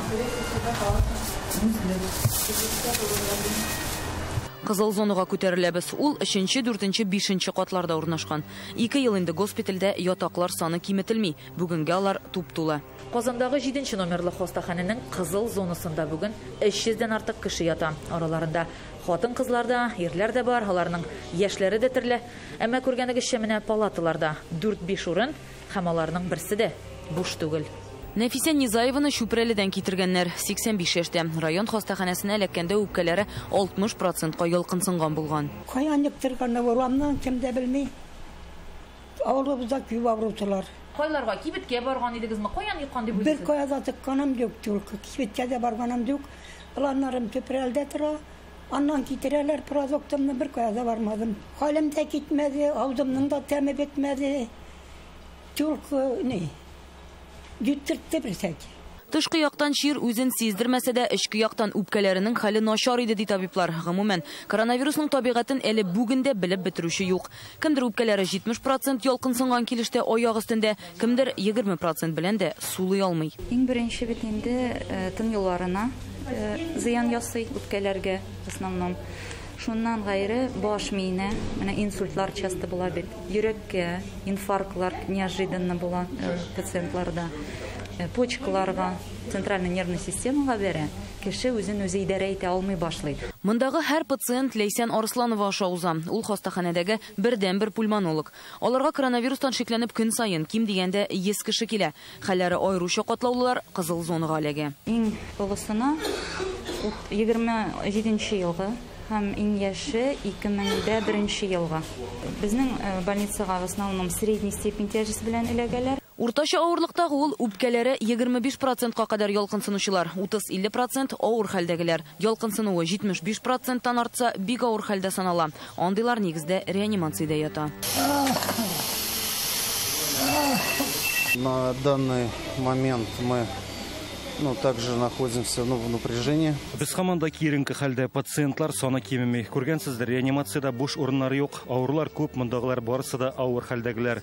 Кызыл зонага күтәреләбез. Ул 3нче, 4нче, 5нче катларда урнашкан. 2 ел инде госпитальдә ятаклар саны киметелми. Бүгенгә алар туп-тула. Казандагы 7нче номерлы хастаханәнең кызыл зонасында бүген 300дән артык кеше ята. Араларында Хатын кызларда, ерләр дә бар, аларның яшьләре дә төрле. Әмма күргәнегезчә менә палаталарда 4-5 урын, һәм аларның берсе дә буш түгел. Нәфисә Низаеваны Шүпрәледән китергәннәр. 85 яшьтә. Район хастаханәсенә эләккәндә үпкәләре 60%-ка ялкынсынган булган. Каян йөктергәндә урамнан кем дә белми. Авылыбызда күп авыручылар. Кайларга кибеткә барган идегезме? Каян йыккан дип уйлыйсыз? Бер каяда тыкканым юк, кибеткә дә барганым юк. Планнарым Шүпрәлдә тора. Аннан китерәләр продуктымны, бер каяда бармадым. Халым да китмәде, авызымның да тәме бетмәде. Түлке не? Юттыртты берсәк. Тышкы яктан чир үзен сиздермәсә дә, эчке яктан үпкәләренең хәле начар иде ди табиблар. Гомумән, коронавирусның табигатен әле бүгендә белеп бетерүче юк. Кемдер үпкәләре 70% ялкынсынган килештә аяк өстендә, кемдер 20% белән дә сулый алмый. Иң беренче бит инде тын юлларына зыян ясый үпкәләргә в основном. Шуннан гайры баш миенә, менә инсультлар часто була бит. Йөрәккә инфарктлар неожиданно була пациентларда. Почкаларга, центральная нервная системага бәрә, кеше үзен үзе идарә итә алмый башлый. Мондагы һәр пациент Ләйсән Арсланова аша уза. Ул хастаханәдәге бердән-бер пульмонолог. Аларга коронавирустан шикләнеп көн сайын ким дигәндә 100 кеше килә. Хәлләре аеруча катлаулылар кызыл зонага эләгә. Иң олысына 27 елгы һәм иң яше 2001 елга. Безнең больницага в основном средний степень тяжести белән эләгәләр. Уртача авырлыктагы ул үпкәләре 25%-ка кадәр ялкынсынучылар, 30-50% авыр хәлдәгеләр. Ялкынсынуы 75%-тан артса, бик авыр хәлдә санала. Андыйлар нигездә реанимациядә ята. На данный момент мы также находимся в напряжении. Без хаманда киренке хәлдә пациентлар саны кимеми. Күргәнсездер, реанимациядә буш урыннар юк, авырлар күп, мондагылар барысы да авыр хәлдәгеләр.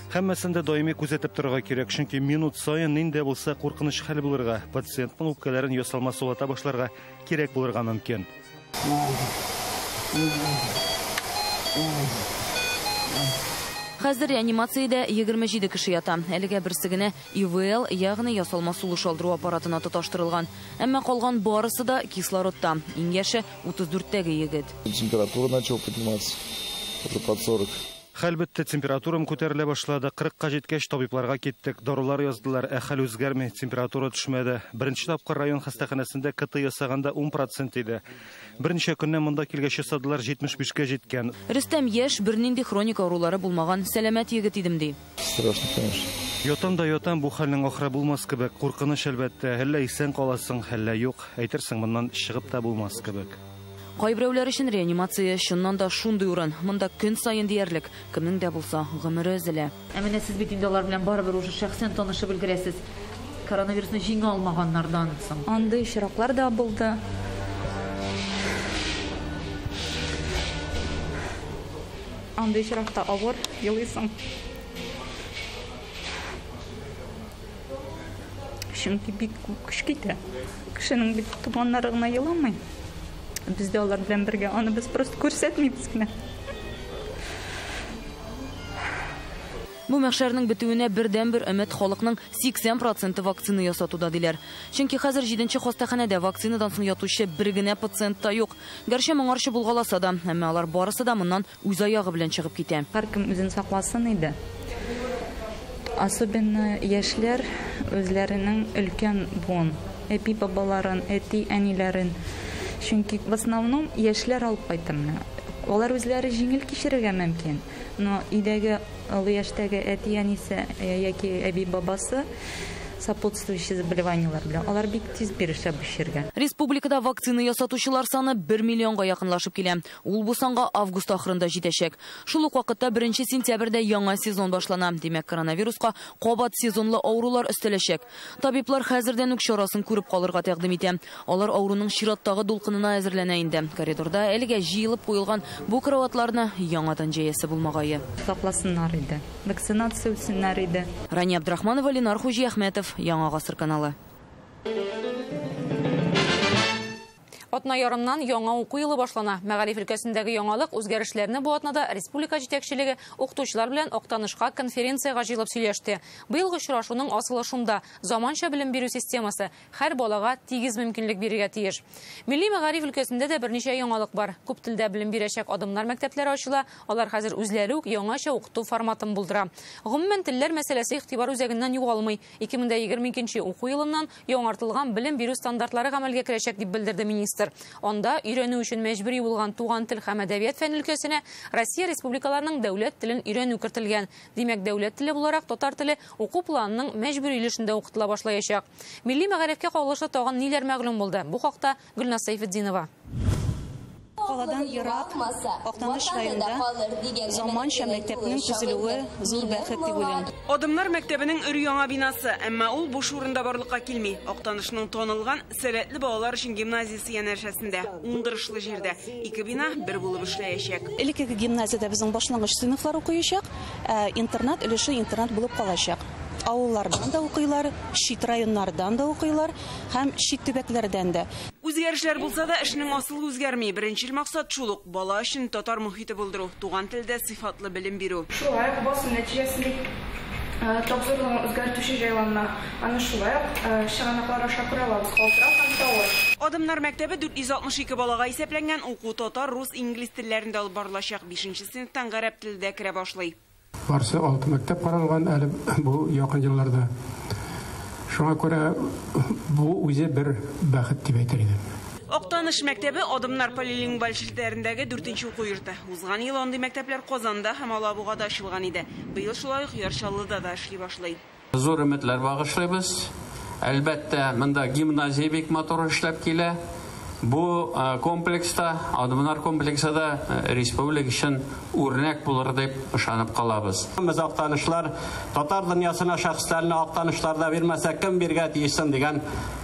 Һәммәсендә даими күзәтеп торырга кирәк, чөнки минут саен нинди булса куркыныч хәл булырга, пациентның үпкәләрен ясалма сулата башларга кирәк булырга мөмкин. Хәзер реанимациядә 27 кеше ята. Әлегә берсе генә ИВЛ, ягъни ясалма сулыш алдыру аппаратына тоташтырылган. Әмма калган барысы да кислородта. Иң яше 34-тәге егет. Температура начала подниматься уже под 40. Хәлбәттә температурам күтәрелә башлады. 40-ка җиткәч табибларга киттек. Дарулар яздылар, хәл үзгәрми, температура төшмәде. Беренче тапкыр район хастаханәсендә КТ ясаганда 10% иде. Берничә көннән монда килгәч ясадылар 75-кә җиткән. Рөстәм яшь, бернинди хроник авырулары булмаган сәламәт егет идем ди. Страшно, конечно. Ятам да ятам, бу хәлнең ахыры булмас кебек. Куркыныч әлбәттә, әллә исән каласың, әллә юк. Әйтерсең, моннан чыгып та булмас кебек. Кайберәүләр өчен реанимация чыннан да шундый урын. Монда көн сайын диярлек, кемнең дә булса гомере өзелә. Ә менә сез бит инде алар белән барыбер уже шәхсән танышып өлгерәсез. Коронавирусны җиңә алмаганнардан соң. Андый очраклар да булды. Андый очракта авыр елыйсың. Чөнки бик көч китә. Кешенең бит туманнары гына еламый. Biz de onlar bilen birge, onu biz просто күрсәтмибез генә. Бу мәхшәрнең бетүенә бердән-бер өмет халыкның 80% вакцина ясатуда диләр. Чөнки хәзер 7нче хастаханәдә вакцинадан соң ятучы бер генә пациент та юк. Гәрчә моңарчы булгаласа да, әмма алар барысы да моннан үз аягы белән чыгып китә. Һәркем үзен сакласын иде. Особенно яшьләр үзләренең өлкән буын, әби бабаларын, әти әниләрен. Чөнки в основном яшьләр алып кайтымны. Алар үзләре җиңел кичерергә мөмкин. Но идәге олы яшьтәге әти әнисе яки әби бабасы сопутствующие заболеваниялар белән алар бик тиз бирешә бу чиргә. Республикада вакцина ясатучылар саны 1 миллионга якынлашып килә. Ул бу санга август ахырында җитәчәк. Шул ук вакытта 1 сентябрьдә яңа сезон башлана. Димәк, коронавируска кабат сезонлы авырулар өстәләчәк. Табиблар хәзердән үк чарасын күреп калырга тәкъдим итә. Алар авыруның чираттагы дулкынына әзерләнә инде. Коридорда әлегә җыелып куелган бу караватларны яңадан җәясе булмагае. Сакласыннар иде. Вакцинация үтсеннәр иде. Рания Абдрахманова, Ленар Хуҗи Әхмәтов, Яңа гасыр каналы. Атна ярымнан яңа уку елы башлана. Мәгариф өлкәсендәге яңалык үзгәрешләрне бу атнада республика җитәкчелеге укытучылар белән Актанышка конференцияга җыелып сөйләште. Быелгы очрашуның асылы шунда: заманча белем бирү системасы һәр балага тигез мөмкинлек бирергә тиеш. Милли мәгариф өлкәсендә дә берничә яңалык бар. Күп телдә белем бирәчәк адымнар мәктәпләре ачыла. Алар хәзер үзләре үк яңача укыту форматын булдыра. Гомумән телләр мәсьәләсе игътибар үзәгеннән югалмый. 2022 уку елыннан яңартылган белем бирү стандартлары гамәлгә керәчәк дип белдерде министр. Онда өйрәнү өчен мәҗбүри булган туган тел һәм әдәбият фән өлкәсенә Россия республикаларының дәүләт телен өйрәнү кертелгән. Димәк, дәүләт теле буларак татар теле уку планының мәҗбүри өлешендә укытыла башлаячак. Милли мәгарифкә кагылышлы тагын ниләр мәгълүм булды? Бу хакта Гөлназ Сайфетдинова. Каладан ерак, Актаныш районында заманча мәктәпнең төзелүе зур бәхет дип уйлыйм. Адымнар мәктәбенең өр-яңа бинасы, әмма ул буш урында барлыкка килми. Актанышның танылган сәләтле балалар өчен гимназиясе янәшәсендә, уңдырышлы җирдә 2 бина бер булып эшләячәк. Элекке гимназиядә безнең башлангыч сыйныфлар укыячак, интернат өлеше интернат булып калачак. Авыллардан да укыйлар, чит районнардан да укыйлар һәм чит төбәкләрдән дә. Үзгәрешләр булса да, эшнең асылы үзгәрми. Беренчел максат шул ук: бала өчен татар мөхите булдыру, туган телдә сыйфатлы белем бирү. Шулай ук басу нәтиҗәсендә тапшырылган үзгәртүче җайланма. Аны шулай ук чыганаклар аша күрәләбез. Калтырак һәм тавыш. Адымнар мәктәбе 462 балага исәпләнгән, уку татар, рус, инглиз телләрендә алып барылачак. 5нче сыйныфтан гарәп телендә керә башлый. Барсы 6 мәктәп каралган әле бу якын елларда. Шуңа күрә бу үзе бер бәхет дип әйтер идем. Актаныш мәктәбе Адымнар полилингваль шелтәрендәге 4нче уку йорты. Узган ел андый мәктәпләр Казанда һәм Алабугада ачылган иде. Быел шулай ук Ярчаллыда да эшли башлый. Зур өметләр багышлыйбыз. Әлбәттә, монда гимназия бик матур эшләп килә. Бу комплекста, Адымнар комплексында республика өчен үрнәк булыр дип ышанып калабыз. Без Актанышлар татар дөньясына шәхесләрне Актанышларда бирмәсәк кем биргә тиешсен дигән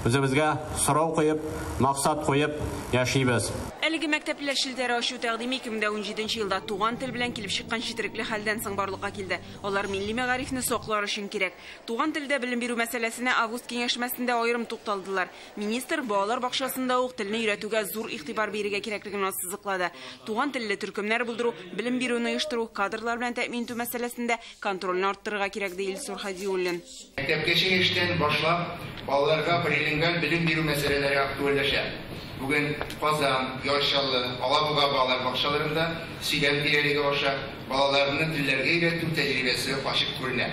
үзебезгә сорау куеп, максат куеп яшибез. Әлеге мәктәпләр шелтәре ачу тәкъдиме 2017 елда туган тел белән килеп чыккан четерекле хәлдән соң барлыкка килде. Алар милли мәгарифне саклар өчен кирәк. Туган телдә белем бирү мәсьәләсенә август киңәшмәсендә аерым тукталдылар. Министр балалар бакчасында ук телне өйрәтүгә зур игътибар бирергә кирәклеген ассызыклады. Туган телле төркемнәр булдыру, белем бирүне оештыру, кадрлар белән тәэмин итү мәсьәләсендә контрольне арттырырга кирәк ди Илсур Хадиуллин. Мәктәпкәчә эштән башлап, балаларга билгеләнгән белем бирү мәсьәләләре актуальләшә. Бүген Казан, Ярчаллы, Алабуга балалар бакчаларында сөйләм тирәлеге аша балаларны телләргә өйрәтү тәҗрибәсе ачык күренә.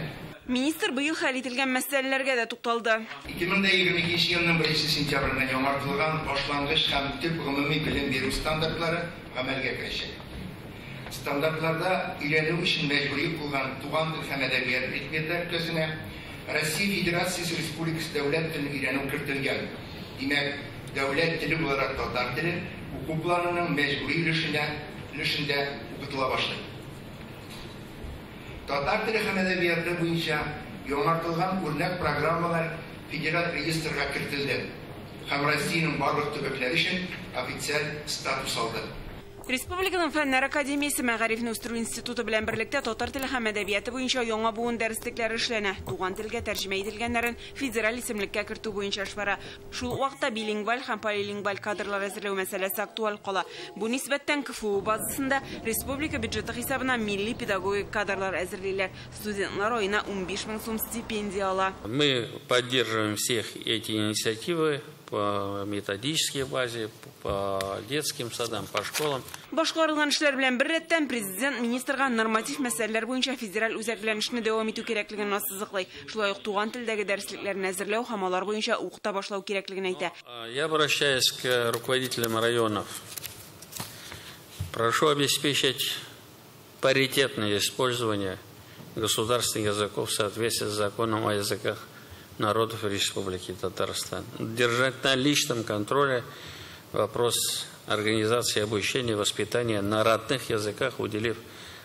Министр быел хәл ителгән мәсьәләләргә дә тукталды. 2022 елның 1 сентябрендә яңартылган башлангыч һәм төп гомуми белем бирү стандартлары гамәлгә керәчәк. Стандартларда өйрәнү өчен мәҗбүри булган туган тел һәм әдәбият предметлары өлкәсенә Россия Федерациясе Республикасы дәүләт телен өйрәнү кертелгән. Димәк, дәүләт теле буларак татар теле уку планының мәҗбүри өлешендә укытыла башлый. Татар теле һәм әдәбияты буенча яңартылган үрнәк программалар федераль реестрга кертелде һәм Россиянең барлык төбәкләре өчен официаль статус алды. Республиканың Фәннәр академиясе Мәгарифне үстерү институты белән берлектә татар теле һәм әдәбияты буенча яңа буын дәреслекләре эшләнә. Туган телгә тәрҗемә ителгәннәрен федераль исемлеккә кертү буенча эш бара. Шул вакытта билингваль һәм полилингваль кадрлар әзерләү мәсьәләсе актуаль кала. Бу нисбәттән КФУ базасында республика бюджеты хисабына милли педагогик кадрлар әзерлиләр. Студентлар аена 15 000 сум стипендия ала. Мы поддерживаем всех эти инициативы по методической базе, по детским садам, по школам. Башкарылган эшләр белән бер рәттән президент министрга норматив мәсьәләләр буенча федераль үзәкләнешне дәвам итү кирәклеген ассызыклый. Шулай ук туган телдәге дәреслекләрне әзерләү һәм алар буенча укыта башлау кирәклеген әйтә. Я обращаюсь к руководителям районов. Прошу обеспечить паритетное использование государственных языков в соответствии с законом о языках народов Республики Татарстан. Держать на личном контроле вопрос организации обучения и воспитания на родных языках, уделив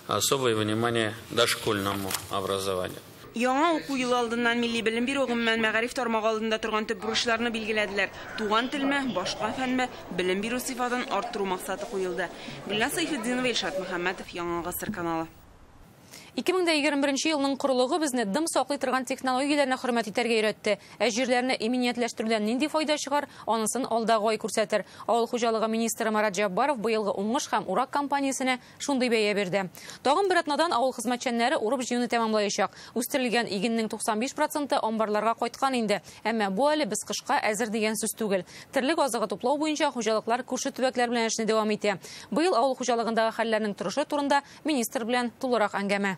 особое внимание дошкольному образованию. Яңа уку елы алдыннан милли белем бирү гомумән мәгариф тармагы алдында торган төп бурычларны билгеләделәр. Туган телме, башка фәнме, белем бирү сыйфатын арттыру максаты куелды. Гөлназ Сайфетдинова, Илшат Мөхәммәтов, Яңа Гасыр каналы. 2021 елның құрылығы безне дым саклый торган технологияларына хөрмәт итәргә өйрәтте. Җирләрне иминиятләштерүдән нинди файда чыгар, анысын алдагы ай күрсәтер. Авыл хуҗалыгы министры Марат Җаббаров быелгы уңыш һәм урак компаниясенә шундый бәя бирде. Тагын бер атнадан авыл хезмәтчәннәре урып җыюны тәмамлаячак. Үстерелгән игеннең 95% амбарларга кайткан инде. Әмма бу әле без кышка әзер дигән сүз түгел. Терлек азыгы туплау буенча хуҗалыклар күрше төбәкләр белән эшне дәвам итә. Быел авыл хуҗалыгындагы хәлләрнең торышы турында министр белән тулырак әңгәмә.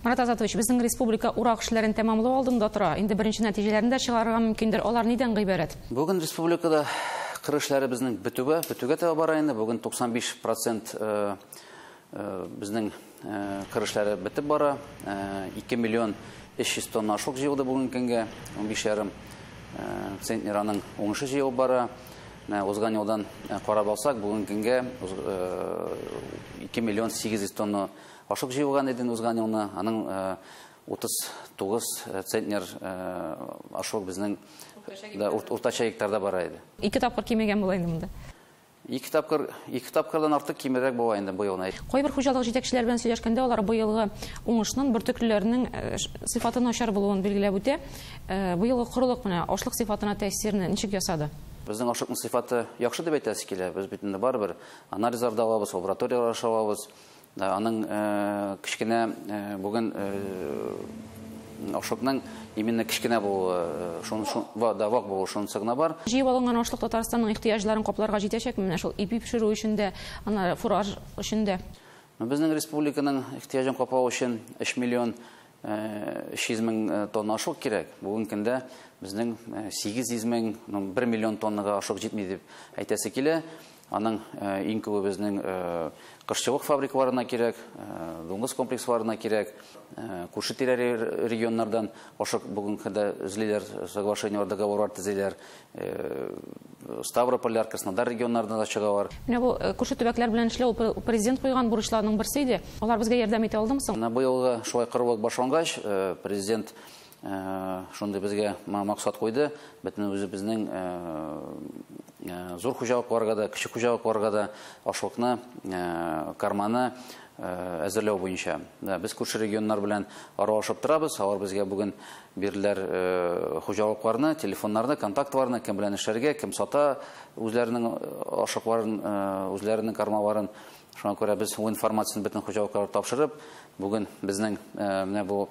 Марат Азатович, безнең республика урак эшләрен тәмамлау алдында тора. Инде беренче нәтиҗәләрен дә чыгарырга мөмкиндер. Алар нидән гыйбарәт? Бүген республикада кыр эшләре безнең бетүгә таба бара инде. Бүген 95% безнең кыр эшләре бетеп бара. 2 миллион 300 тонна ашык җыелды бүген көнгә. 15,5 центнерның уңышы җыелып бара. Узган елдан карап алсак, бүген көнгә 2 миллион 800 тонна ашык җыелган иде узган елны. Аның 39 центнер ашык безнең уртача гектарда бара иде. 2 тапкыр кимегән була инде монда. 2 тапкырдан артык кимерәк була инде быел. Кайбер хуҗалык җитәкчеләр белән сөйләшкәндә алар быелгы уңышның бөртекләрнең сыйфаты начар булуын билгеләп үтә. Быелгы корылык менә ашлык сыйфатына тәэсирне ничек ясады? Безнең ашыкның сыйфаты яхшы дип әйтәсе килә. Без бит инде барыбер анализларда алабыз, лабораторияларда алабыз. Аның кичкенә бүген ашыкның именно кичкенә бу да вак булу шунысы гына бар. Җыеп алынган ашлык Татарстанның ихтыяҗларын капларга җитәчәкме? Менә шул ипи пешерү өчен дә, аны фураж өчен дә. Безнең республиканың ихтыяҗын каплау өчен 3 миллион 300 мең тонна ашык кирәк. Бүген көндә безнең 800 мең 1 миллион тоннага ашык җитми дип әйтәсе килә. Аның иң күбе безнең кышчылык фабрикаларына кирәк, дуңгыз комплексларына кирәк, күрше регионнардан ашык бүген көндә эзлиләр, соглашениелар, договорлар төзиләр. Ставрополь, Краснодар регионнарында да чыгалар. Менә бу күрше төбәкләр белән эшләү президент куйган бурычларның берсе иде. Алар безгә ярдәм итә алдымы соң? Быелгы шулай кырылык башлангач, президент шундый безгә максат куйды. Бөтен үзебезнең зур хуҗалыкларга да, кичек хуҗалыкларга да ашлыкны, карманы әзерләү буенча. Без күрше регионнар белән аралашып торабыз. Алар безгә бүген бирделәр хуҗалыкларны, телефоннарны, контактларны, кем белән эшләргә, кем сата үзләренең ашыкларын, үзләренең кармаларын. Шуңа күрә без бу информацияны бөтен хуҗалыкларга тапшырып, бүген безнең менә бу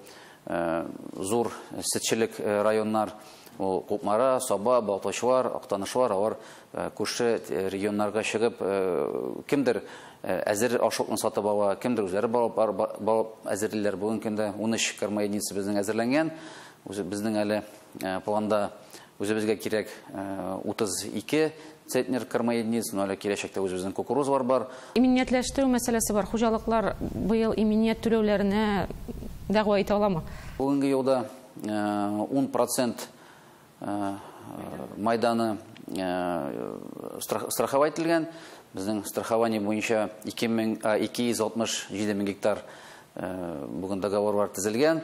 зур сөтчелек районнар, Купмара, Саба, Балтачлар, Актанышлар, алар күрше регионнарга чыгып, кемдер әзер ашыкны сатып ала, кемдер үзләре барып әзерлиләр. Бүген көндә 13 корма единица безнең әзерләнгән. Безнең әле планда үзебезгә кирәк 32 центнер корма единица, но әле киләчәктә үзебезнең кукурузлар бар. Иминиятләштерү мәсьәләсе бар. Хуҗалыклар быел иминият түләүләренә дәгъва итә аламы? Бүгенге елда 10% майданы страховать ителгән. Безнең страхование буенча 267 мең гектар бүген договорлар төзелгән.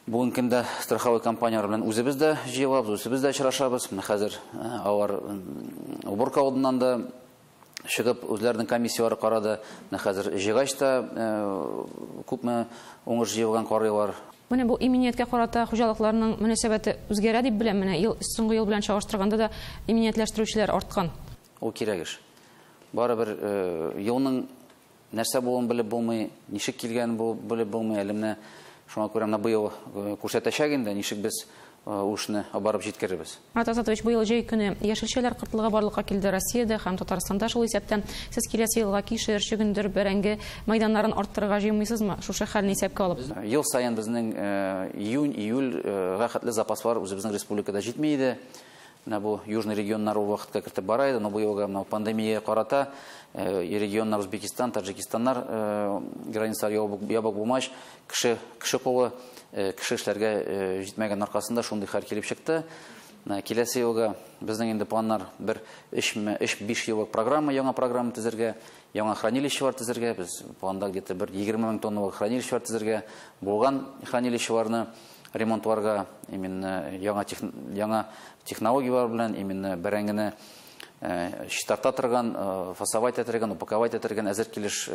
Бүген көндә страховой компаниялар белән үзебез дә җыелабыз, үзебез дә очрашабыз. Хәзер алар уборка алдыннан да чыгып үзләренең комиссиялары карады. Хәзер җыйгач та күпме уңыш җыелган карыйлар. Менә бу иминияткә карата хуҗалыкларның мөнәсәбәте үзгәрә дип беләм. Менә соңгы ел белән чагыштырганда да иминиятләштерүчеләр арткан. Ул кирәк эш. Барыбер елның нәрсә булуын белеп булмый, ничек килгән белеп булмый, әле менә шуңа күрә менә быел күрсәтәчәк инде, ничек без ушны барып җиткеребез. Марат Азатович, быел җәй көне яшелчәләр кыртлыгы барлыкка килде Россиядә һәм Татарстанда. Шул исәптән сез киләсе елга кишер, чөгендер, бәрәңге майданнарын арттырырга җыймыйсызмы? Шушы хәлне исәпкә алып. Ел саен безнең июнь-июль хәтле запаслар үзебезнең республикада җитми иде. Бу южный регионнар вакытка кертеп бара иде, но бу елга пандемия карата регионнар Узбекистан, Таджикистаннар границалар ябык булмач, кеше колы кеше эшләргә җитмәгән аркасында шундый хәл килеп чыкты. Киләсе елга безнең инде планнар бер 3-5 еллык программа, яңа программа төзергә, яңа хранилищелар төзергә. Без планда где-то бер 20 мең тонналык хранилищелар төзергә, булган хранилищеларны ремонтларга, именно яңа технологиялар белән, именно бәрәңгене Штарта торган, фасовать әтергән, упаковать әтергән әзер килеш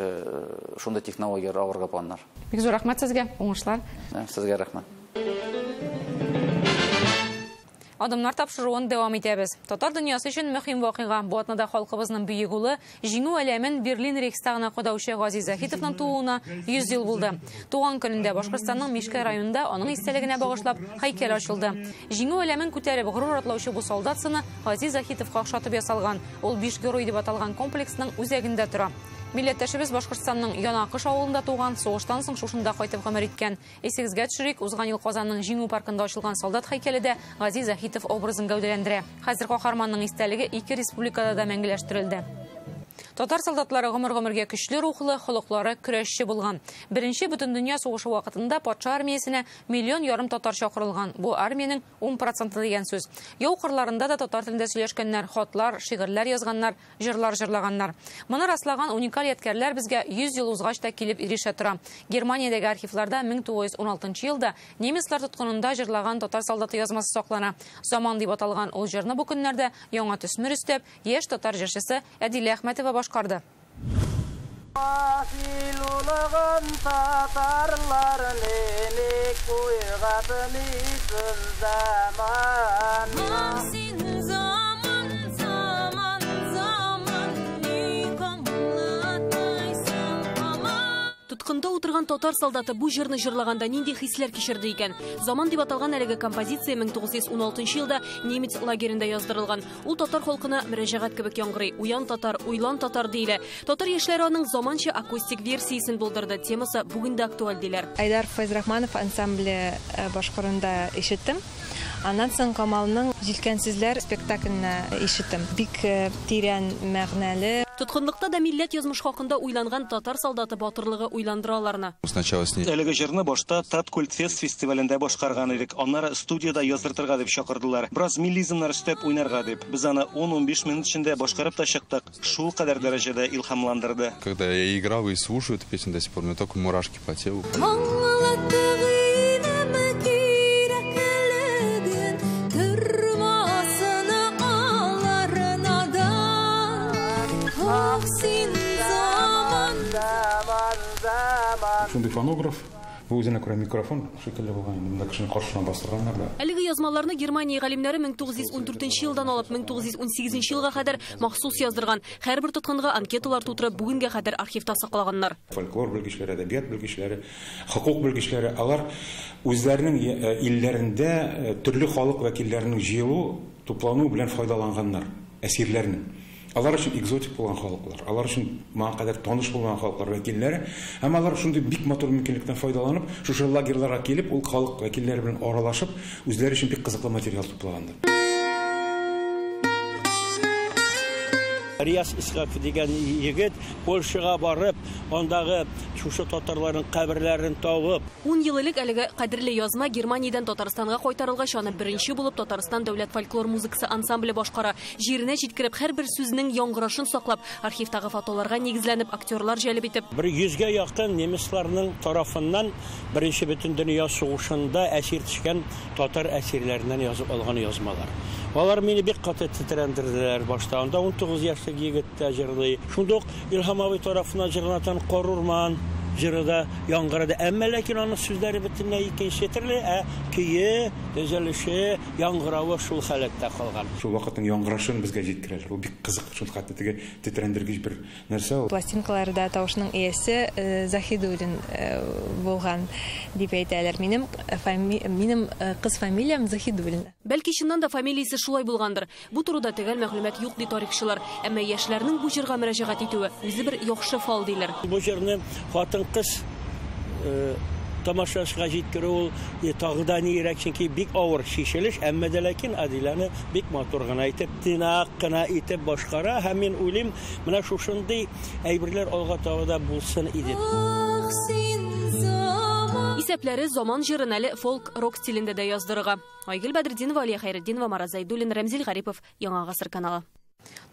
шунда технологиялар авырга планнар. Бик зур рәхмәт сезгә, уңышлар. Сезгә рәхмәт. Адымнар тапшыруын дәвам итәбез. Татар дөньясы өчен мөһим вакыйга. Бу атнада халкыбызның бөек улы, җиңү әләмен Берлин Рейхстагына кудаучы Газиз Захитовның тууына 100 ел булды. Туган көнендә Башкортстанның Мишкә районында аның истәлегенә багышлап һәйкәл ачылды. Җиңү әләмен күтәреп горур атлаучы бу солдат сыны Газиз Захитовка охшатып ясалган. Ул 5 герой дип аталган комплексның үзәгендә тора. Милләттәшебез Башкортстанның Янакыш авылында туган, сугыштан соң шушында кайтып гомер иткән. Эсегезгә төшерик, узган ел Казанның җиңү паркында ачылган солдат һәйкәле дә Газиз Захитов образын гәүдәләндерә. Хәзер каһарманның истәлеге 2 республикада да мәңгеләштерелде. Татар солдатлары гомер-гомергә көчле рухлы, холыклары көрәшче булган. Беренче бөтен дөнья сугышы вакытында патша армиясенә 1,5 миллион татар чакырылган. Бу армиянең 10% дигән сүз. Яу кырларында да татар телендә сөйләшкәннәр, хатлар, шигырьләр язганнар, җырлар җырлаганнар. Моны раслаган уникаль яткәрләр безгә 100 ел узгач та килеп ирешә тора. Германиядәге архивларда 1916 елда немецлар тоткынында җырлаган татар солдаты язмасы саклана. Заман дип аталган ул җырны бу көннәрдә яңа төсмер өстәп, яшь татар җырчысы Әдилә Әхмәтова башкарды. Тоткында утырган татар солдаты бу җырны җырлаганда нинди хисләр кичерде икән? Заман дип аталган әлеге композиция 1916 елда немец лагерендә яздырылган. Ул татар халкына мөрәҗәгать кебек яңгырый. Уян татар, уйлан татар диелә. Татар яшьләре аның заманча акустик версиясен булдырды. Темасы бүген дә актуаль диләр. Айдар Файзрахманов ансамбле башкарында ишеттем. Аннан соң Камалның җилкәнсезләр спектакленә ишеттем. Бик тирән мәгънәле. Тоткынлыкта да милләт язмыш хакында уйланган татар солдаты батырлыгы уйландыра аларны. Әлеге җырны башта Таткультфест фестивалендә башкарган идек. Аннары студияда яздыртырга дип чакырдылар. Браз миллизмнар өстәп уйнарга дип. Біз аны 10-15 минут эчендә башкарып та чыктык. Шул кадәр дәрәҗәдә илһамландырды. Когда я играл и слушаю эту песню до сих пор, у меня только мурашки по телу. Шундый фонограф, бу үзенә күрә микрофон шикелле булган, монда кешене каршына бастырганнар да. Әлеге язмаларны Германия галимнәре 1914 елдан алып 1918 елга кадәр махсус яздырган. Һәрбер тоткынга анкеталар тутырып бүгенгә кадәр архивта саклаганнар. Фольклор белгечләре, әдәбият белгечләре, хокук белгечләре, алар үзләренең илләрендә төрле халык вәкилләренең җыелу, туплану белән файдаланганнар, әсирләрнең. Алар өчен экзотик булган халыклар, алар өчен моңа кадәр таныш булган халыклар вәкилләре, һәм алар шундый бик матур мөмкинлектән файдаланып, шушы лагерьларга килеп, ул халык вәкилләре белән аралашып, үзләре өчен бик кызыклы материал туплаганнар. Рияс Исхаков дигән егет Польшага барып, андагы шушы татарларның каберләрен табып. 10 ел элек әлеге кадерле язма Германиядән Татарстанга кайтарылгач, аны беренче булып Татарстан дәүләт фольклор музыкасы ансамбле башкара. Җиренә җиткереп, һәрбер сүзнең яңгырашын саклап, архивтагы фотоларга нигезләнеп, актерлар җәлеп итеп. 100гә якын немецларның тарафыннан беренче бөтен дөнья сугышында әсир төшкән татар әсирләреннән язып алган язмалар. Алар мине бик каты тетрәндерделәр башта. Анда 19 яшьлек егет җырлый. Шундук Илһам абый тарафыннан җырланган Корурман җырыда яңгырады. Әмма ләкин аның сүзләре бөтенләй икенче төрле, көе, төзелеше, яңгыравы шул халәттә калган. Шул вакытның яңгырашын безгә җиткерәләр. Ул бик кызык, шул хәтта теге тетрәндергеч бер нәрсә ул. Пластинкаларда тавышның иясе Захидуллин булган дип әйтәләр. Минем кыз фамилиям Захидуллин. Бәлки чыннан да фамилиясе шулай булгандыр. Бу турыда төгәл мәгълүмат юк ди тарихчылар. Әмма яшьләрнең бу җырга мөрәҗәгать итүе үзе бер яхшы фал диләр. Бу җырны хатын-кыз тамашашка җиткерү ул тагыдан ирек, чөнки бик авыр шишелеш, әмма дә ләкин Адиләне бик матур гына итеп, тынак кына итеп башкара, һәм мин уйлыйм, менә шушындый әйберләр алга тавыда булсын иде. Исәпләре заман җырын әле фолк-рок стилендә дә яздырырга. Айгөл Бәдретдинова, Алия Хәйретдинова, Мараз Зайдуллин, Рәмзил Гарипов, Яңа гасыр каналы.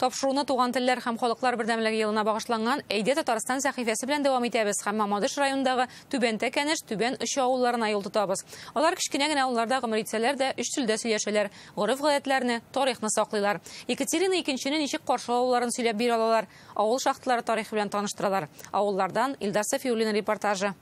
Тапшыруны туган телләр һәм халыклар бердәмлеге елына багышланган Әйдә Татарстан сәхифәсе белән дәвам итәбез һәм Мамадыш районындагы Түбән Тәкәнеш, Түбән Очы авылларына юл тотабыз. Алар кечкенә генә авылларда гомер итсәләр дә, өч телдә сөйләшәләр, гореф-гадәтләрне, тарихны саклыйлар. Екатерина икенчене ничек каршы авылларын сөйләп бирә алалар, авыл шахталары тарихы белән таныштыралар. Авыллардан Илдар Сафиуллин репортажы.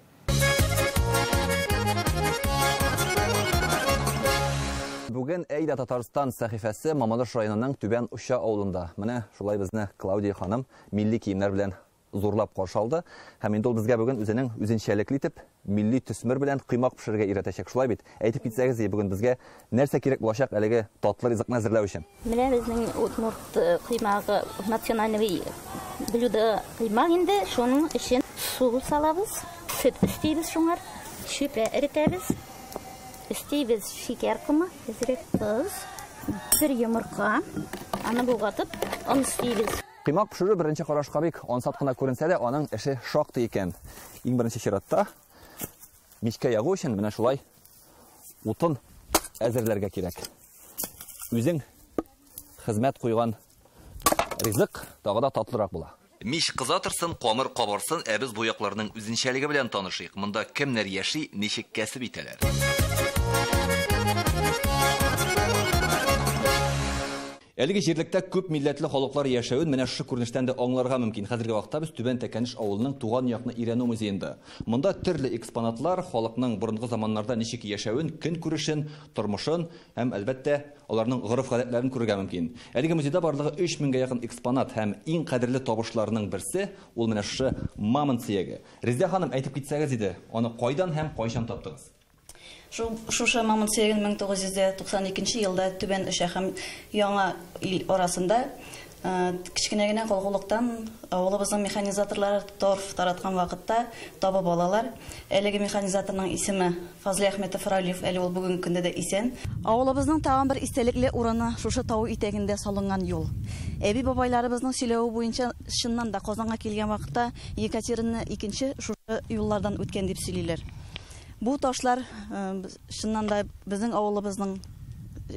Бүген Әйдә Татарстан сәхифәсе Мамадыш районының Түбән Очы авылында. Менә шулай безне Клаудия ханым милли киемнәр белән зурлап каршы алды. Һәм инде ул безгә бүген үзенең үзенчәлекле итеп милли төсмер белән кыймак пешерергә өйрәтәчәк. Шулай бит. Әйтеп китсәгез, бүген безгә нәрсә кирәк булачак әлеге татлы ризыкны әзерләү өчен? Менә безнең удмурт кыймагы национальный блюдо кыймак инде, шуның өчен су салабыз, сөт истибез шуңар, шөпә эретәбез. Истибез шикәр кымы, әзрәк тоз, бер йомырка, аны булгатып, аны истибез. Кыймак пешерү беренче карашка бик ансат кына күренсә дә, аның эше шактый икән. Иң беренче чиратта мичкә ягу өчен менә шулай утын әзерләргә кирәк. Үзең хезмәт куйган ризык тагы да татлырак була. Мич кызатырсын, камыр кабарсын, әбез буякларның үзенчәлеге белән танышыйк. Монда кемнәр яши, ничек кәсеп итәләр. Әлеге җирлектә күп милләтле халыклар яшәвен менә шушы күренештән дә аңларга мөмкин. Хәзерге вакытта без Түбән Тәкәнеш авылының туган якны өйрәнү музеенда. Монда төрле экспонатлар халыкның борынгы заманнарда ничек яшәвен, көн күрешен, тормышын һәм әлбәттә аларның гореф-гадәтләрен күрергә мөмкин. Әлеге музейда барлыгы 3000 якын экспонат һәм иң кадерле табышларның берсе ул менә шушы мамонт сөяге. Резидә ханым, әйтеп китсәгез иде, аны кайдан һәм кайчан таптыгыз? Шушы мамонт сөяген 1992 елда Түбән Очы һәм Яңа ил арасында кичкенә генә калгылыктан авылыбызның механизаторлары торф тараткан вакытта табып алалар. Әлеге механизаторның исеме Фазли Әхмәтов Ралиев, әле ул бүгенге көндә дә исән. Авылыбызның тагын бер истәлекле урыны шушы тау итәгендә салынган юл. Әби бабайларыбызның сөйләве буенча чыннан да Казанга килгән вакытта Екатерина II шушы юллардан үткән дип сөйлиләр. Бу ташлар шуннан да безнең авылыбызның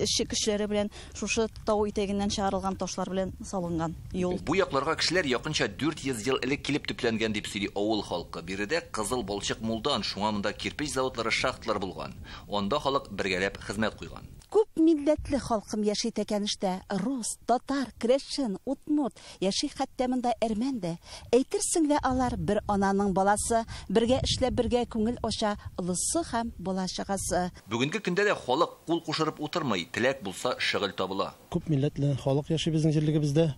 эшче кешеләре белән шушы тау итәгеннән чыгарылган ташлар белән салынган юл. Бу якларга кешеләр якынча 400 ел элек килеп төпләнгән дип сөйли авыл халкы. Биредә Кызыл Балчык Мулдан, шуңа монда кирпеч заводлары, шахтлар булган. Анда халык бергәләп хезмәт куйган. Күп милләтле халкым яши Тәкәнештә. Рус, татар, крәшен, утмурт, яши хәтта монда әрмән дә. Әйтерсең лә алар бер ананың баласы, бергә эшләп, бергә күңел ача, улысы һәм балачагасы. Бүгенге көндә дә халык кул кушырып утырмый, теләк булса шөгыль табыла. Күп милләтле халык яши безнең җирлегебездә.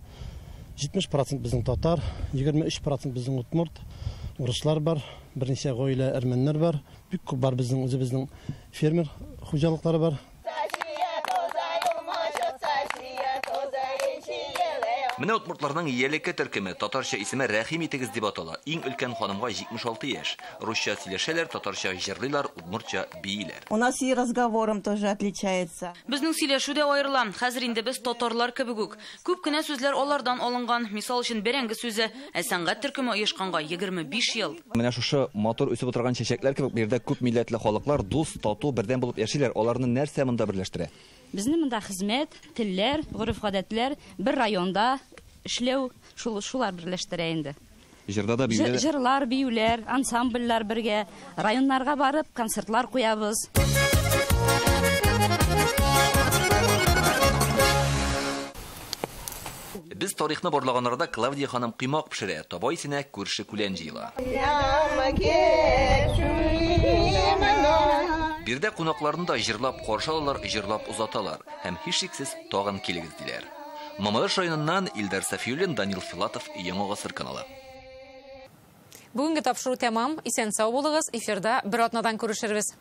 70% безнең татар, 23% безнең утмурт, урыслар бар, берничә гаилә әрмәннәр бар. Бик күп бар безнең үзебезнең фермер хуҗалыклары бар. Менә утмуртларның ияләккә төркеме, татарча исеме Рәхим итегез дип атала. Иң өлкән ханымга 76 яшь. Русча сөйләшәләр, татарча җырлыйлар, удмуртча бииләр. У нас и разговором тоже отличается. Безнең сөйләшү дә аерыла. Хәзер инде без татарлар кебек үк. Күп кенә сүзләр алардан алынган. Мисал өчен бәрәңге сүзе, ә сәнгать төркеме оешканга 25 ел. Менә шушы мотор үсеп утырган чәчәкләр кебек бердә күп милләтле халыклар дус, тату, бердәм булып яшиләр. Аларны нәрсә монда берләштерә? Безнең монда хезмәт, телләр, гореф-гадәтләр бер районда эшләү, шулар берләштерә инде. Җырда да биюләр. Җырлар, биюләр, ансамбльләр бергә, районнарга барып концертлар куябыз. Без тарихны барлаганнарда Клавдия ханым кыймак пешерә, таба исенә күрше күлән җыела. Бирдә кунакларны да җырлап каршы алалар, җырлап узаталар һәм һичшиксез тагын килегез диләр. Мамадыш районыннан Илдар Сафиуллин, Данил Филатов, Яңа гасыр каналы. Бүгенге тапшыру тәмам. Исән-сау булыгыз. Эфирда бер атнадан күрешербез.